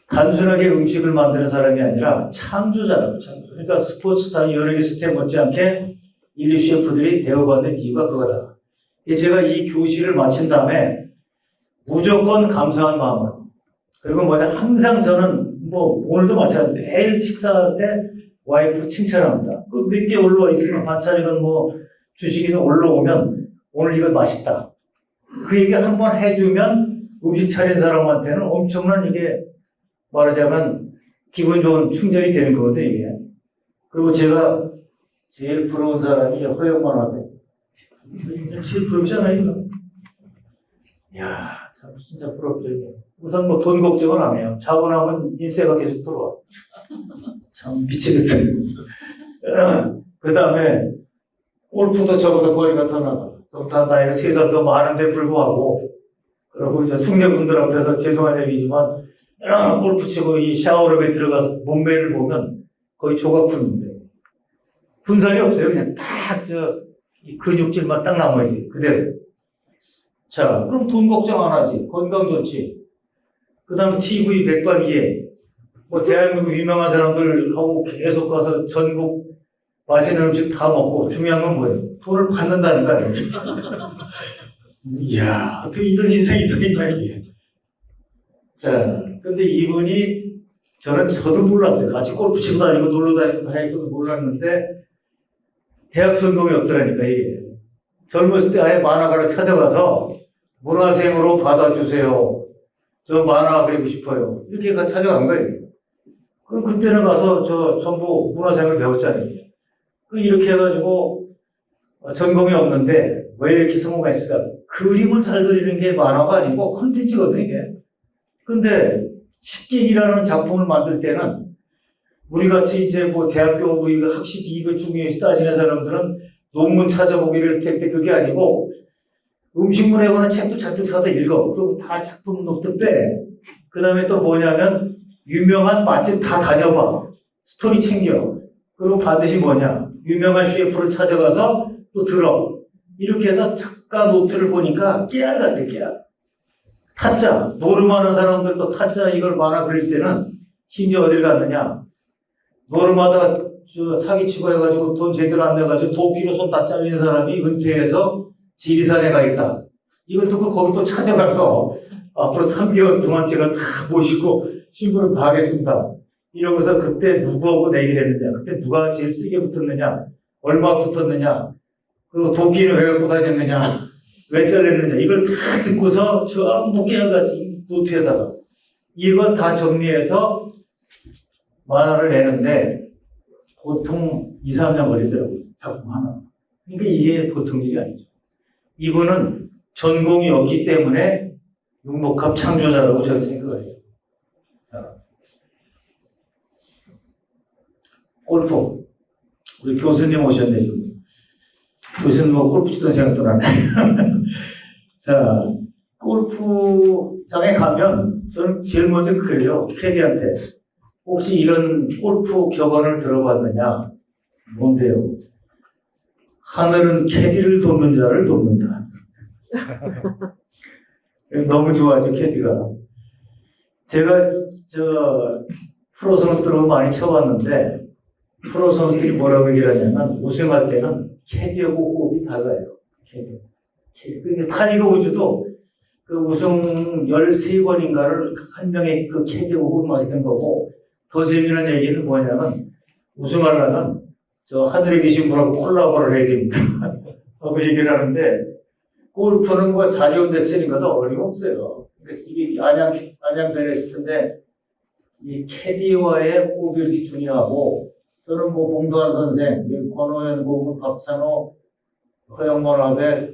단순하게 음식을 만드는 사람이 아니라 창조자라고, 창조. 그러니까 스포츠스타 여러 개 스텝 못지않게 인류 셰프들이 대우받는 이유가 그거다. 제가 이 교실을 마친 다음에 무조건 감사한 마음으로, 그리고 뭐냐, 항상 저는 뭐 오늘도 마찬가지로 매일 식사할 때 와이프 칭찬합니다. 그 몇 개 올라와 있으면 반찬이건 뭐 주식이든 올라오면 오늘 이거 맛있다. 그 얘기 한번 해주면 음식 차린 사람한테는 엄청난 이게 말하자면 기분 좋은 충전이 되는 거거든요, 이게. 그리고 제가 제일 부러운 사람이 허영만 하고, 제일 부럽잖아요, 이거. 이야, 참 진짜 부럽죠, 이거. 우선 뭐 돈 걱정은 안 해요. 자고 나면 인세가 계속 들어와. 참 미치겠어요. 그 다음에 골프도 저보다 거리가 더 나가. 다 나이가 3살 더 많은데 불구하고, 그리고 이제 숙녀분들 앞에서 죄송한 얘기지만 골프 치고 이 샤워룸에 들어가서 몸매를 보면 거의 조각품인데 분살이 없어요. 그냥 딱 이 근육질만 딱 남아있어요. 그대로. 자, 그럼 돈 걱정 안 하지. 건강 좋지. 그 다음에 TV 백반기에 뭐 대한민국 유명한 사람들하고 계속 가서 전국 맛있는 음식 다 먹고, 중요한 건 뭐예요? 돈을 받는다니까요. 이야, 어떻게 이런 인생이 더 있나, 이게. 자, 근데 이분이, 저도 몰랐어요. 같이 골프 치고 다니고 놀러 다니고 다 해서도 몰랐는데, 대학 전공이 없더라니까, 이게. 젊었을 때 아예 만화가를 찾아가서 문화생으로 받아주세요. 저 만화 그리고 싶어요. 이렇게 찾아간 거예요. 그럼 그때는 가서 전부 문화생을 배웠잖아요. 이렇게 해가지고 전공이 없는데 왜 이렇게 성공했을까? 그림을 잘 그리는 게 만화가 아니고 콘텐츠거든요, 이게. 근데 쉽게 일하는 작품을 만들 때는 우리 같이 이제 뭐 대학교 이거 학식 이거 중요시 따지는 사람들은 논문 찾아보기를 텐데 그게 아니고 음식물에 관한 책도 잔뜩 사다 읽어. 그리고 다 작품 노트 빼. 그 다음에 또 뭐냐면 유명한 맛집 다 다녀봐. 스토리 챙겨. 그리고 반드시 뭐냐, 유명한 셰프를 찾아가서 또 들어. 이렇게 해서 작가 노트를 보니까 깨알 같아, 깨알. 타짜, 노름하는 사람들도 타짜 이걸 만화 그릴 때는 심지어 어딜 갔느냐, 노름하다가 사기치고 해가지고 돈 제대로 안 내가지고 도끼로 손 다 잘리는 사람이 은퇴해서 지리산에 가 있다. 이걸 듣고 거기 또 찾아가서 앞으로 3개월 동안 제가 다 모시고 심부름 다 하겠습니다. 이러면서 그때 누구하고 내기를 했느냐, 그때 누가 제일 세게 붙었느냐, 얼마 붙었느냐, 그리고 도끼를 왜 갖고 다녔느냐, 왜 잘랐느냐. 이걸 다 듣고서 전부 깨어가지고 노트에다가 이걸 다 정리해서 만화를 내는데 보통 2, 3년 걸리더라고요. 작품 하나. 그러니까 이게 보통 일이 아니죠. 이분은 전공이 없기 때문에 융복합 창조자라고 저는 생각을 해요. 자, 골프. 우리 교수님 오셨네, 지금. 교수님 뭐 골프 치던 생각도 나네. 자, 골프장에 가면 저는 제일 먼저 그래요. 캐디한테. 혹시 이런 골프 격언을 들어봤느냐? 뭔데요? 하늘은 캐디를 돕는 자를 돕는다. 너무 좋아하죠, 캐디가. 제가 프로 선수들하고 많이 쳐봤는데 프로 선수들이 뭐라고 얘기를 하냐면 우승할 때는 캐디하고 호흡이 달라요. 캐디. 그러니까 타이거 우즈도 그 우승 13번인가를 한 명의 그 캐디하고 호흡 마시는 거고 더 재미난 얘기는 뭐냐면 우승하려면 저 하늘에 계신 분하고 콜라보를 해야 됩니다. 하고 얘기를 하는데 골프는 뭐 자기운대체니까도 어림없어요. 그러니까 이게 안양 베네스인데 이 캐디와의 호흡이 이렇게 중요하고 저는 뭐 봉도환 선생, 권호연 고문, 박찬호, 허영만 아베,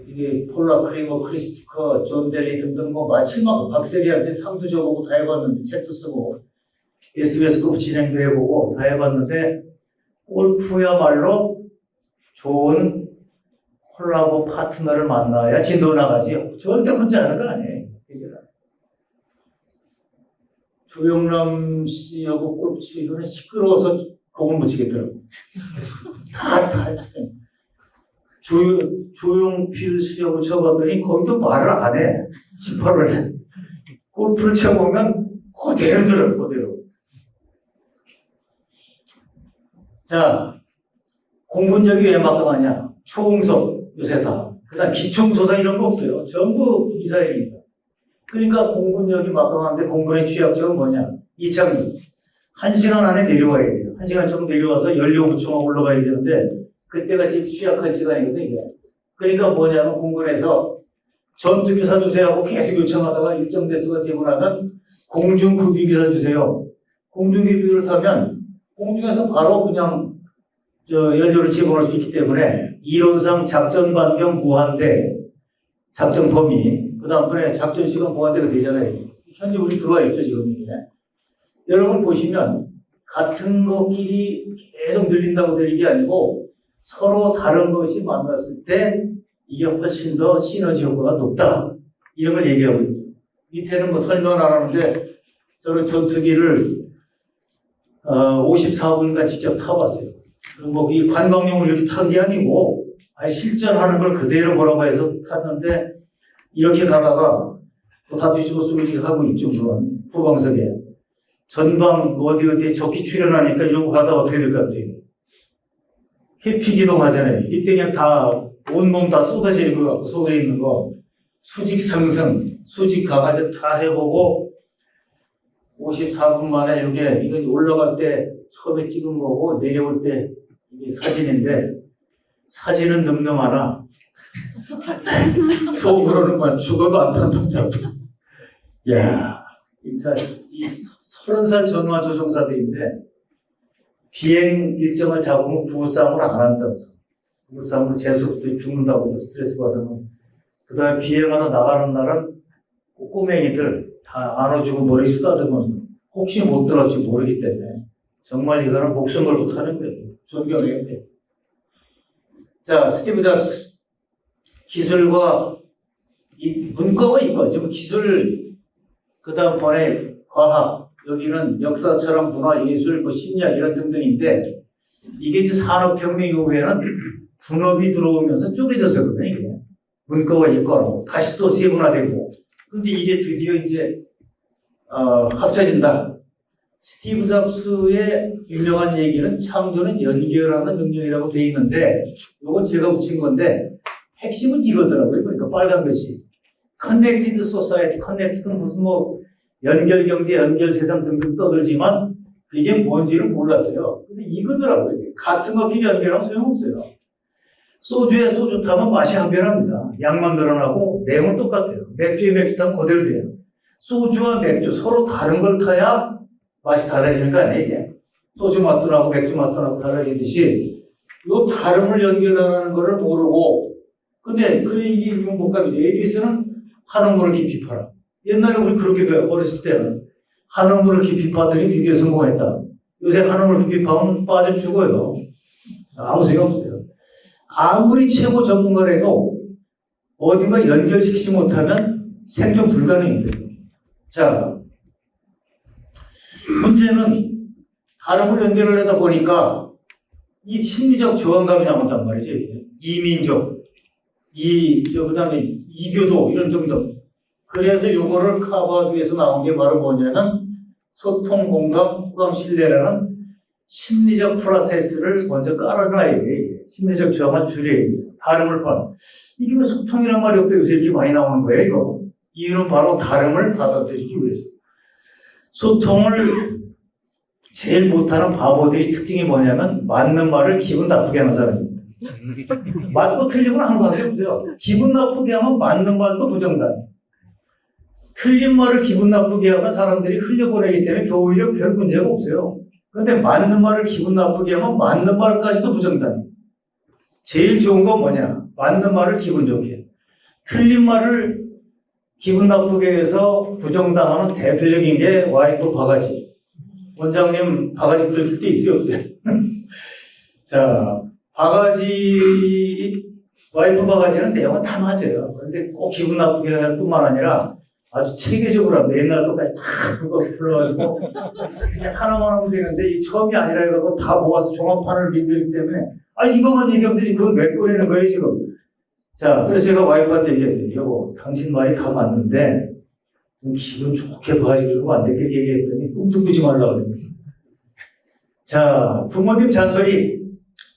이게 폴라 크리머, 크리스티커, 존 델리 등등 뭐 마치 막 박세리한테 상도 줘보고 다 해봤는데 책도 쓰고 SBS 골프 진행도 해보고 다 해봤는데 골프야말로 좋은 콜라보 파트너를 만나야 진도 나가지요. 절대 혼자 하는 거 아니에요. 조영남 씨하고 골프 치기로는 시끄러워서 공을 못 치겠더라고요. 다 했어요. 조용필 씨하고 쳐봤더니 거기도 말을 안 해. 18월에. 골프를 쳐보면 그대로 들어요, 그대로. 자, 공군력이 왜 막강하냐? 초공석, 요새 다. 그 다음 기총소사 이런 거 없어요. 전부 미사일입니다. 그러니까 공군력이 막강한데 공군의 취약점은 뭐냐? 이창기. 1시간 안에 내려와야 돼요. 1시간 정도 내려와서 연료 보충하고 올라가야 되는데 그때가 제일 취약한 시간이거든요. 이게. 그러니까 뭐냐면 공군에서 전투기 사주세요 하고 계속 요청하다가 일정 대수가 되고 나면 공중급유기 사주세요. 공중급유기를 사면 공중에서 바로 그냥 연료를 제공할 수 있기 때문에 이론상 작전 반경 무한대 작전 범위 그 다음번에 작전 시간 무한대가 되잖아요. 현재 우리 들어와 있죠 지금 이게. 여러분 보시면 같은 것끼리 계속 늘린다고 되는 게 아니고 서로 다른 것이 만났을 때 이게 훨씬 더 시너지 효과가 높다. 이런 걸 얘기하고 있죠. 밑에는 뭐 설명을 안 하는데 저는 전투기를 54분인가 직접 타봤어요. 뭐 이 관광용을 이렇게 탄 게 아니고 아니 실전하는 걸 그대로 보라고 해서 탔는데 이렇게 가다가 또 다 뒤집어 쓰고 하고 있죠. 그건 후방석에 전방 어디에 적기 출현하니까 이러고 가다가 어떻게 될 것 같아요? 회피 기동하잖아요. 이때 그냥 다 온몸 다 쏟아지는 것 같고 속에 있는 거 수직 상승, 수직 강화 다 해보고 54분 만에 이렇게 이건 올라갈 때 처음에 찍은 거고 내려올 때 이게 사진인데 사진은 늠름하나 속으로는 막 죽어도 안 탄다고. 야, 진짜 이 30살 전화 조종사들인데 비행 일정을 잡으면 부부싸움을 안 한다고 해서 부부싸움으로 재수부터 죽는다고 스트레스 받으면 그 다음에 비행하러 나가는 날은 꼬맹이들 다 안아주고 머리 쓰다듬으면서 혹시 못 들었지 모르기 때문에 정말 이거는 목숨 걸고 타는 거예요. 존경해야 돼요. 자, 스티브 잡스 기술과 이 문과가 있거든요. 기술 그 다음번에 과학 여기는 역사처럼 문화, 예술, 뭐 심리학 이런 등등인데 이게 이제 산업혁명 이후에는 분업이 들어오면서 쪼개졌었거든요. 이게 문과와 이과로 다시 또 세분화되고 근데 이게 드디어 이제 합쳐진다. 스티브 잡스의 유명한 얘기는 창조는 연결하는 능력이라고 되어 있는데 이건 제가 붙인 건데 핵심은 이거더라고요. 그러니까 빨간 것이 커넥티드 소사이티, 커넥티드는 무슨 뭐 연결 경제, 연결 세상 등등 떠들지만 그게 뭔지를 몰랐어요. 근데 이거더라고요. 같은 것끼리 연결하면 소용없어요. 소주에 소주 타면 맛이 한 변합니다. 양만 늘어나고 내용은 똑같아요. 맥주에 맥주 타면 그대로 돼요. 소주와 맥주 서로 다른 걸 타야 맛이 달라지는 거 아니에요, 이게? 소주 맛도 나고 맥주 맛도 나고 달라지듯이 이 다름을 연결하는 거를 모르고 근데 그 얘기 문법가이죠. 에디슨은 하는 물을 깊이 팔아. 옛날에 우리 그렇게 배워. 어렸을 때는 하는 물을 깊이 파더니 드디어 성공했다. 요새 하는 물을 깊이 파면 빠져 죽어요. 아무 생각 없어요. 아무리 최고 전문가라도 어딘가 연결시키지 못하면 생존 불가능입니다. 자, 문제는 다름을 연결을 하다 보니까 이 심리적 저항감이 나온단 말이죠. 이게. 이민족, 그 다음에 이교도 이런 정도. 그래서 요거를 커버하기 위해서 나온 게 바로 뭐냐면 소통, 공감, 호감, 신뢰라는 심리적 프로세스를 먼저 깔아놔야 돼. 이게. 심리적 저항을 줄여야 돼. 다름을 봐. 이게 왜 소통이란 말이 없다 요새 이렇게 많이 나오는 거예요, 이거. 이유는 바로 다름을 받아들이기 위해서. 소통을 제일 못하는 바보들이 특징이 뭐냐면 맞는 말을 기분 나쁘게 하는 사람입니다. 맞고 틀리면 아무 관계없어요. 기분 나쁘게 하면 맞는 말도 부정당해요. 틀린 말을 기분 나쁘게 하면 사람들이 흘려보내기 때문에 오히려 별 문제가 없어요. 그런데 맞는 말을 기분 나쁘게 하면 맞는 말까지도 부정당해요. 제일 좋은 건 뭐냐? 맞는 말을 기분 좋게. 틀린 말을 기분 나쁘게 해서 부정당하는 대표적인 게 와이프 바가지. 원장님 바가지 부르실 때 있어요, 없어요? 자, 와이프 바가지는 내용은 다 맞아요. 그런데 꼭 기분 나쁘게 할 뿐만 아니라 아주 체계적으로 합니다. 옛날 것까지 다 그거 불러가지고 그냥 하나만 하면 되는데 이 처음이 아니라 해갖고 다 모아서 종합판을 만들기 때문에 이거만 얘기하면 되지 그건 왜 꺼내는 거예요 지금. 자, 그래서 제가 와이프한테 얘기했어요. 여보, 당신 말이 다 맞는데 좀 기분 좋게 봐주려고 안 되게 얘기했더니 꿈도 꾸지 말라고 그래요. 자, 부모님 잔소리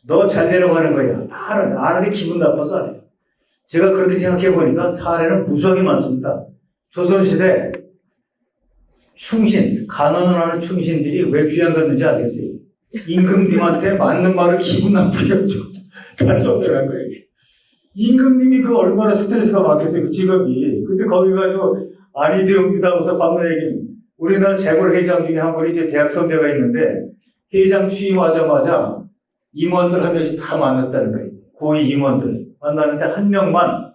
너 잘 내려가는 거야. 다 아는데 기분 나빠서 안 해요. 제가 그렇게 생각해 보니까 사례는 무수하게 많습니다. 조선시대 충신, 간언을 하는 충신들이 왜 귀양갔는지 알겠어요? 임금님한테 맞는 말을 기분 나쁘게 하죠. 단정대로 거예요. 임금님이 그 얼마나 스트레스가 많겠어요, 그 직업이. 근데 거기 가서 아니되옵니다 하고서 받는 얘기. 우리나라 재벌 회장 중에 한 분이 이제 대학 선배가 있는데 회장 취임하자마자 임원들 한 명씩 다 만났다는 거예요. 고위 임원들 만나는데 한 명만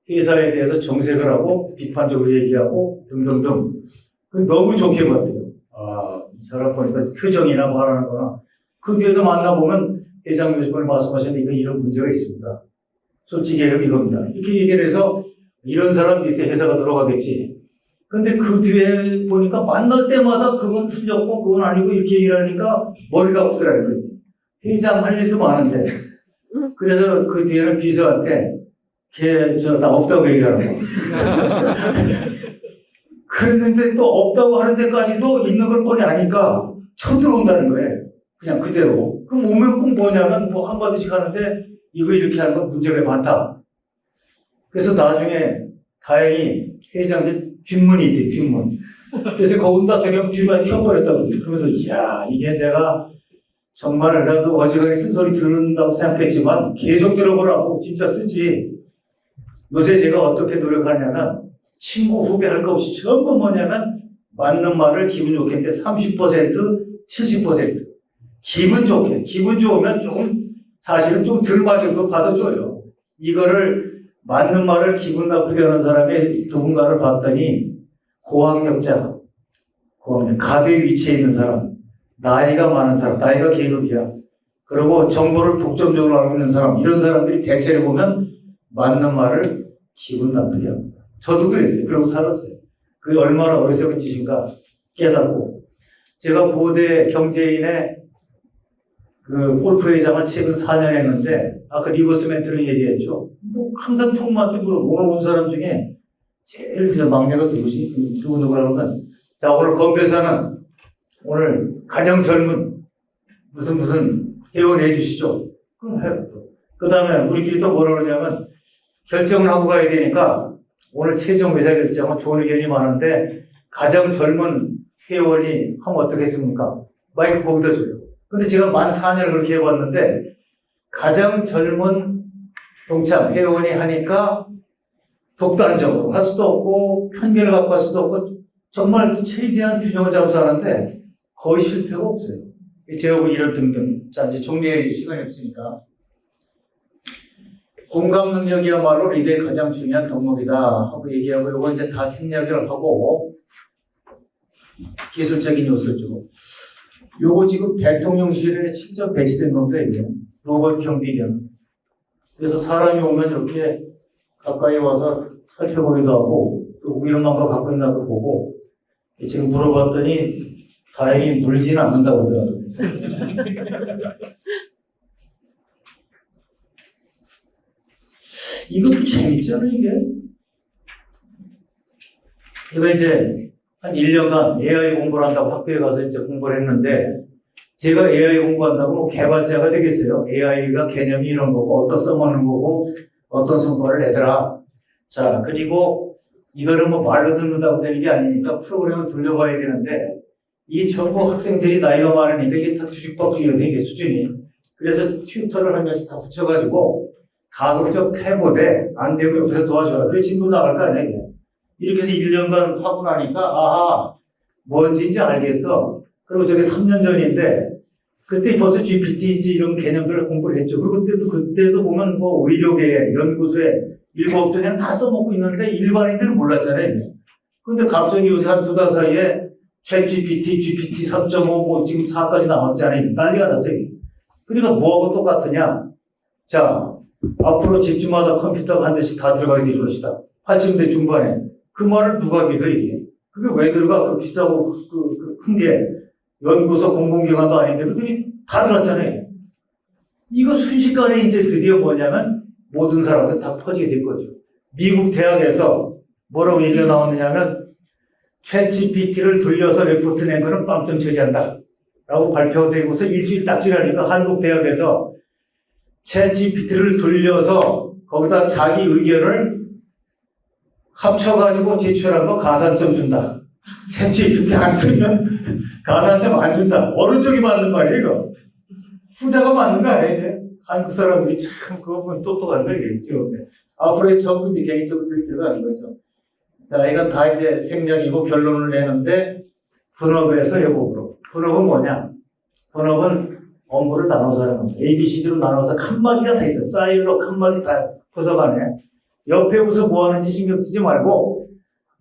회사에 대해서 정색을 하고 비판적으로 얘기하고 등등등. 너무 좋게 봤대요. 이 사람 보니까 표정이나 말하는 거나 그 뒤에도 만나보면 회장님이 말씀하셨는데 이런 문제가 있습니다. 솔직히 얘기하면 이겁니다. 이렇게 얘기를 해서 이런 사람이 있어야 회사가 돌아가겠지. 근데 그 뒤에 보니까 만날 때마다 그건 틀렸고 그건 아니고 이렇게 얘기를 하니까 머리가 아프더라는 거예요. 회장 할 일도 많은데. 그래서 그 뒤에는 비서한테 나 없다고 얘기하라고. 그랬는데 또 없다고 하는 데까지도 있는 걸 뻔히 아니까 쳐들어온다는 거예요. 그냥 그대로. 그럼 오면 꼭 뭐냐면 뭐 한마디씩 하는데 이거 이렇게 하는 건 문제가 많다. 그래서 나중에 다행히 회장님 뒷문이 있대, 뒷문. 그래서 거 온다 소리 하면 뒤로 튀어버렸다고. 그러면서 이야, 이게 내가 정말 나도 어지간히 쓴소리 들은다고 생각했지만 계속 들어보라고 진짜 쓰지. 요새 제가 어떻게 노력하냐면 친구 후배 할 거 없이 전부 뭐냐면 맞는 말을 기분 좋게 했는데 30%, 70% 기분 좋게. 기분 좋으면 조금 사실은 좀 덜 맞은 거 받아줘요. 이거를 맞는 말을 기분 나쁘게 하는 사람의 누군가를 봤더니 고학력자, 갑의 위치에 있는 사람, 나이가 많은 사람, 나이가 계급이야. 그리고 정보를 독점적으로 알고 있는 사람, 이런 사람들이 대체를 보면 맞는 말을 기분 나쁘게 합니다. 저도 그랬어요. 그러고 살았어요. 그게 얼마나 어리석은 짓인가 깨닫고. 제가 고대 경제인의 그 골프 회장을 최근 4년 했는데, 아까 리버스 멘트를 얘기했죠. 뭐 항상 총무한테 물어본 사람 중에 제일 그냥 막내가 누구지? 누구라는 건. 자, 오늘 건배사는 오늘 가장 젊은 무슨 회원 해주시죠. 그럼 해요. 그 다음에 우리끼리 또 뭐라 그러냐면 결정을 하고 가야 되니까 오늘 최종 의사 결정은 좋은 의견이 많은데 가장 젊은 회원이 하면 어떻겠습니까? 마이크 거기다 줘요. 근데 제가 만 4년을 그렇게 해봤는데 가장 젊은 동참, 회원이 하니까 독단적으로 할 수도 없고, 편견을 갖고 할 수도 없고, 정말 최대한 균형을 잡아서 하는데, 거의 실패가 없어요. 제하고 이런 등등. 자, 이제 정리해 시간이 없으니까. 공감 능력이야말로 리더의 가장 중요한 덕목이다 하고 얘기하고, 요거 이제 다 생략을 하고, 기술적인 요소죠. 요거 지금 대통령실에 직접 배치된 건데, 이게. 로봇 경비견. 그래서 사람이 오면 이렇게 가까이 와서 살펴보기도 하고, 또 위험한 거 갖고 있나 보고, 지금 물어봤더니, 다행히 물지는 않는다고 하더라고요. 이것도 재밌잖아요, 이게. 이거 이제 한 1년간 AI 공부를 한다고 학교에 가서 이제 공부를 했는데, 제가 AI 공부한다고 뭐 개발자가 되겠어요. AI가 개념이 이런 거고, 어떤 써먹는 거고, 어떤 성과를 내더라. 자, 그리고 이거는 뭐 말로 듣는다고 되는 게 아니니까 프로그램을 돌려봐야 되는데, 이 전부 학생들이 나이가 많으니까 이게 다 뒤죽박죽이거든요, 이게 수준이. 그래서 튜터를 한 명씩 다 붙여가지고, 가급적 해보되, 안 되고 옆에서 도와줘라. 그래, 진도 나갈 거 아니야, 이게. 이렇게 해서 1년간 하고 나니까, 아하, 뭔지인지 알겠어. 그리고 저게 3년 전인데, 그때 벌써 GPT 이런 개념들을 공부를 했죠. 그리고 그때도 보면 뭐 의료계, 연구소에 일곱 종에는 다 써먹고 있는데 일반인들은 몰랐잖아요. 근데 갑자기 요새 한 2달 사이에 챗 GPT 3.5, 뭐 지금 4까지 나왔잖아요. 난리가 났어요. 그러니까 뭐하고 똑같으냐? 자, 앞으로 집집마다 컴퓨터가 한 대씩 다 들어가게 될 것이다. 80대 중반에. 그 말을 누가 믿어, 이게? 그게 왜 들어가? 그 비싸고, 큰 게. 연구소 공공기관도 아닌데, 그들이 다 들었잖아요. 이거 순식간에 이제 드디어 뭐냐면, 모든 사람들 다 퍼지게 될 거죠. 미국 대학에서 뭐라고 얘기가 나왔느냐면, 챗 GPT를 돌려서 레포트 낸 거는 빵점 처리한다. 라고 발표되고서 일주일 딱 지나니까 한국 대학에서 챗 GPT를 돌려서 거기다 자기 의견을 합쳐가지고 제출한 거 가산점 준다. 챗 GPT 안 쓰면 가산점 안 준다. 어느 쪽이 맞는 말이에요, 이거? 후자가 맞는 거 아니에요, 이제? 한국 사람들이 참, 그거 보면 똑똑한 거겠죠. 앞으로 전부 이제 개인적으로 들어가는 거죠. 자, 이건 다 이제 생략이고 결론을 내는데, 분업에서 예법으로. 분업은 뭐냐? 분업은 업무를 나눠서 하는 겁니다. ABCD로 나눠서 칸막이가 다 있어요. 사일로 칸막이 다 부서가네. 옆에 무슨 뭐 하는지 신경 쓰지 말고,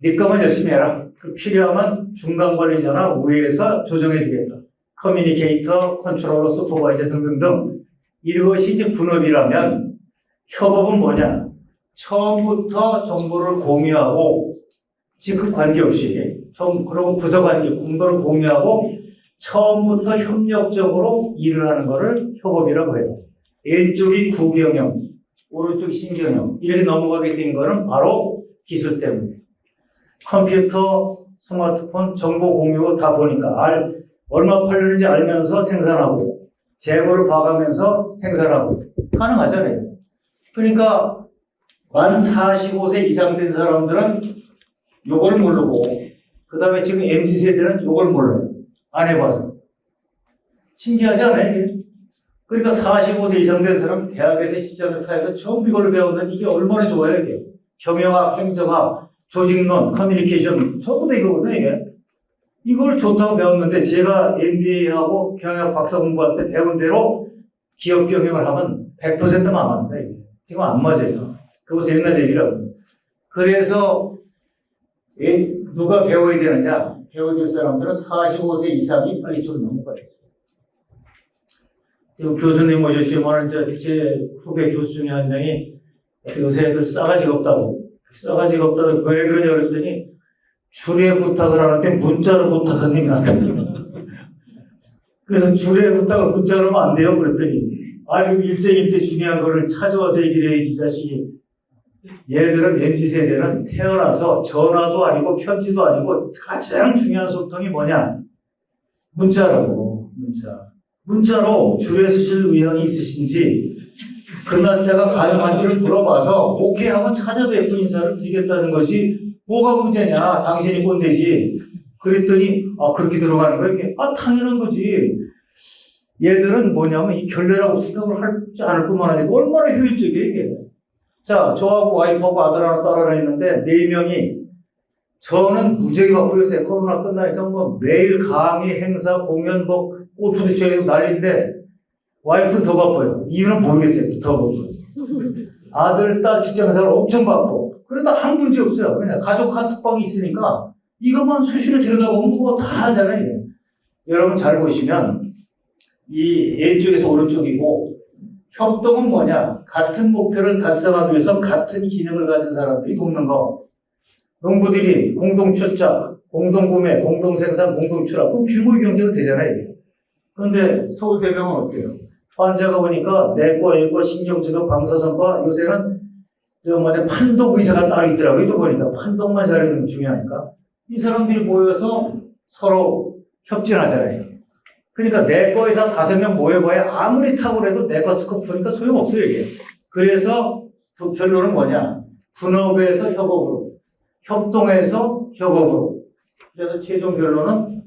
네 거만 열심히 해라. 필요하면 중간 관리자나 위에서 조정해 주겠다. 커뮤니케이터, 컨트롤러, 슈퍼바이저 등등등. 이것이 이제 분업이라면 협업은 뭐냐? 처음부터 정보를 공유하고 지금 관계없이 그리고 부서 관계, 공도를 공유하고 처음부터 협력적으로 일을 하는 것을 협업이라고 해요. 왼쪽이 구경영, 오른쪽이 신경영. 이렇게 넘어가게 된 거는 바로 기술 때문에. 컴퓨터, 스마트폰, 정보 공유 다 보니까 얼마 팔리는지 알면서 생산하고 재고를 봐가면서 생산하고 가능하잖아요. 그러니까 만 45세 이상 된 사람들은 요걸 모르고 그 다음에 지금 MZ세대는 요걸 몰라요. 안 해봐서. 신기하지 않아요? 이게? 그러니까 45세 이상 된 사람 대학에서 시작해서 처음 이걸 배우는 이게 얼마나 좋아요, 이게. 경영학, 행정학, 조직론, 커뮤니케이션, 전부 다 이거거든요, 이게. 이걸 좋다고 배웠는데, 제가 MBA하고 경영학 박사 공부할 때 배운 대로 기업 경영을 하면 100% 망합니다, 이게. 지금 안 맞아요. 그것이 옛날 얘기라고. 그래서, 누가 배워야 되느냐? 배워야 될 사람들은 45세 이상이 빨리 이쪽으로 넘어가야 돼요. 지금 교수님 오셨지만, 제 후배 교수 중에 한 명이 요새 애들 싸가지가 없다고. 싸가지가 없다고 왜 그러냐 그랬더니 줄에 부탁을 하는데 문자로 부탁하는 게 낫거든요. 그래서 줄에 부탁을 문자로 하면 안 돼요 그랬더니 아니 일생일 때 중요한 거를 찾아와서 얘기를 해야지 자식이. 얘들은 MZ세대는 태어나서 전화도 아니고 편지도 아니고 가장 중요한 소통이 뭐냐? 문자라고. 문자로 줄에 쓰실 의향이 있으신지 그 날짜가 가능한지를 물어봐서 오케이 하면 찾아뵙고 인사를 드리겠다는 것이 뭐가 문제냐? 당신이 꼰대지. 그랬더니 그렇게 들어가는 거야 이게. 당연한 거지. 얘들은 뭐냐면 이 결례라고 생각을 하지 않을 뿐만 아니라 얼마나 효율적이야 이게. 자, 저하고 와이프하고 아들 하나 딸 하나 있는데, 4명이, 저는 무지하게 바빠요. 요새 코로나 끝나니까 뭐 매일 강의, 행사, 공연, 뭐 골프도 쳐야 난리인데, 와이프는 더 바빠요. 이유는 모르겠어요. 더 바빠요. 아들, 딸, 직장생활 엄청 바빠. 그러다 한 문제 없어요. 그냥 가족 카톡방이 있으니까 이것만 수시로 들여다보면 뭐 다 하잖아요. 여러분 잘 보시면 이 왼쪽에서 오른쪽이고 협동은 뭐냐? 같은 목표를 달성하기 위해서 같은 기능을 가진 사람들이 돕는 거. 농부들이 공동 출자, 공동 구매, 공동 생산, 공동 출하. 그럼 규모 경제가 되잖아요. 이게. 그런데 서울대병원 어때요? 환자가 오니까 내과, 예과, 신경증과 방사선과 요새는 판독 의사가 따로 있더라고요. 또 보니까 판독만 잘해주는 게 중요하니까. 이 사람들이 모여서 서로 협진하잖아요. 그러니까 내과 의사 5명 모여봐야 아무리 탁월해도 내과 스코프 보니까 소용없어요, 이게. 그래서 그 결론은 뭐냐? 분업에서 협업으로, 협동해서 협업으로. 그래서 최종 결론은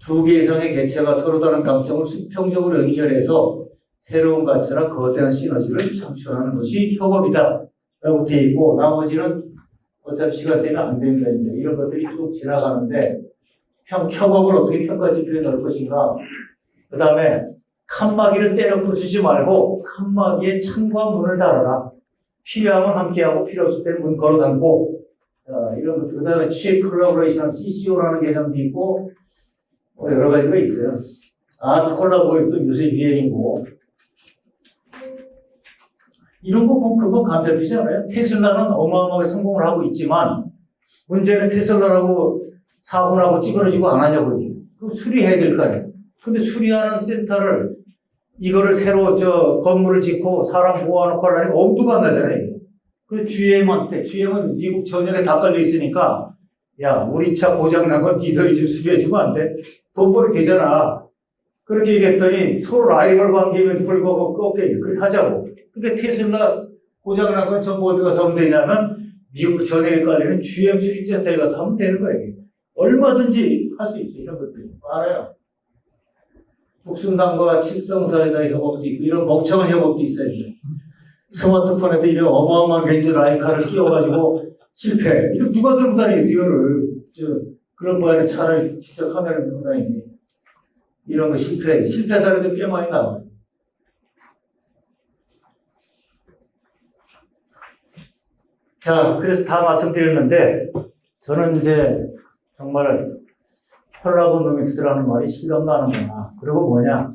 2개 이상의 개체가 서로 다른 강점을 수평적으로 연결해서 새로운 가치나 거대한 시너지를 창출하는 것이 협업이다. 라고 되어 있고, 나머지는 어차피 시간 때문에 안 됩니다. 이제 이런 것들이 쭉 지나가는데, 협업을 어떻게 평가 지표에 넣을 것인가. 그 다음에, 칸막이를 때려 부수지 말고, 칸막이에 창과 문을 달아라. 필요하면 함께하고, 필요 없을 때는 문 걸어 닫고, 이런 것들. 그 다음에 취업 콜라보레이션, CCO라는 개념도 있고, 뭐 여러 가지가 있어요. 아트 콜라보레이션 요새 유행이고, 이런 거 보면 그거 감잡히지 않아요? 테슬라는 어마어마하게 성공을 하고 있지만, 문제는 테슬라라고 사고 나고 찌그러지고 안 하냐고. 그 수리해야 될 거 아니에요? 근데 수리하는 센터를, 이거를 새로 건물을 짓고 사람 모아놓고 하려니까 엄두가 안 나잖아요. 그 GM은 미국 전역에 다 깔려 있으니까, 야, 우리 차 고장난 건 니들이 좀 수리해주면 안 돼? 돈벌이 되잖아. 그렇게 얘기했더니 서로 라이벌 관계임에도 불구하고 꺾여요. 그렇게 하자고. 근데 테슬라 고장난 건 전부 어디 가서 하면 되냐면 미국 전역에 깔리는 GM 수리센터에 가서 하면 되는 거예요. 얼마든지 할 수 있죠. 이런 것들이 많아요. 북순당과 칠성사에다 협업도 있고 이런 멍청한 협업도 있어요. 스마트폰에도 이런 어마어마한 렌즈 라이카를 끼워가지고 실패. 이거 누가 들고 다니겠어 이거를. 그런 바에는 차라리 직접 카메라를 들고 다니지. 이런 거 실패 사례도 꽤 많이 나와요. 자, 그래서 다 말씀드렸는데, 저는 이제 정말 콜라보노믹스라는 말이 실감 나는구나. 그리고 뭐냐?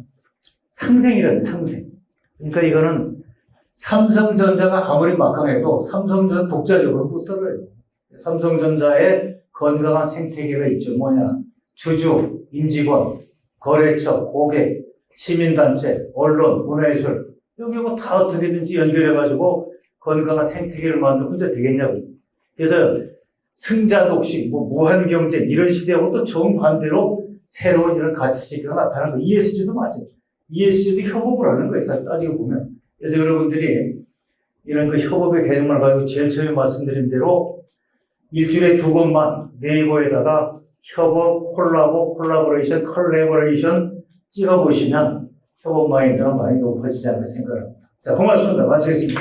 상생이라는 상생. 그러니까 이거는 삼성전자가 아무리 막강해도 삼성전자 독자적으로 못 살아요. 삼성전자에 건강한 생태계가 있죠. 뭐냐? 주주, 임직원, 거래처, 고객, 시민단체, 언론, 문화예술. 여기 뭐 다 어떻게든지 연결해가지고 건강한 생태계를 만들면 혼자 되겠냐고. 그래서 승자 독식, 뭐 무한 경쟁 이런 시대하고 또 정반대로 새로운 이런 가치 세계가 나타나는 거. ESG도 맞아요. ESG도 협업을 하는 거예요. 사실 따지고 보면. 그래서 여러분들이 이런 그 협업의 개념을 가지고 제일 처음에 말씀드린 대로 일주일에 2번만 네이버에다가 협업, 콜라보레이션, 컬래버레이션 찍어보시면 협업 마인드가 많이 높아지지 않을까 생각합니다. 자, 고맙습니다. 마치겠습니다.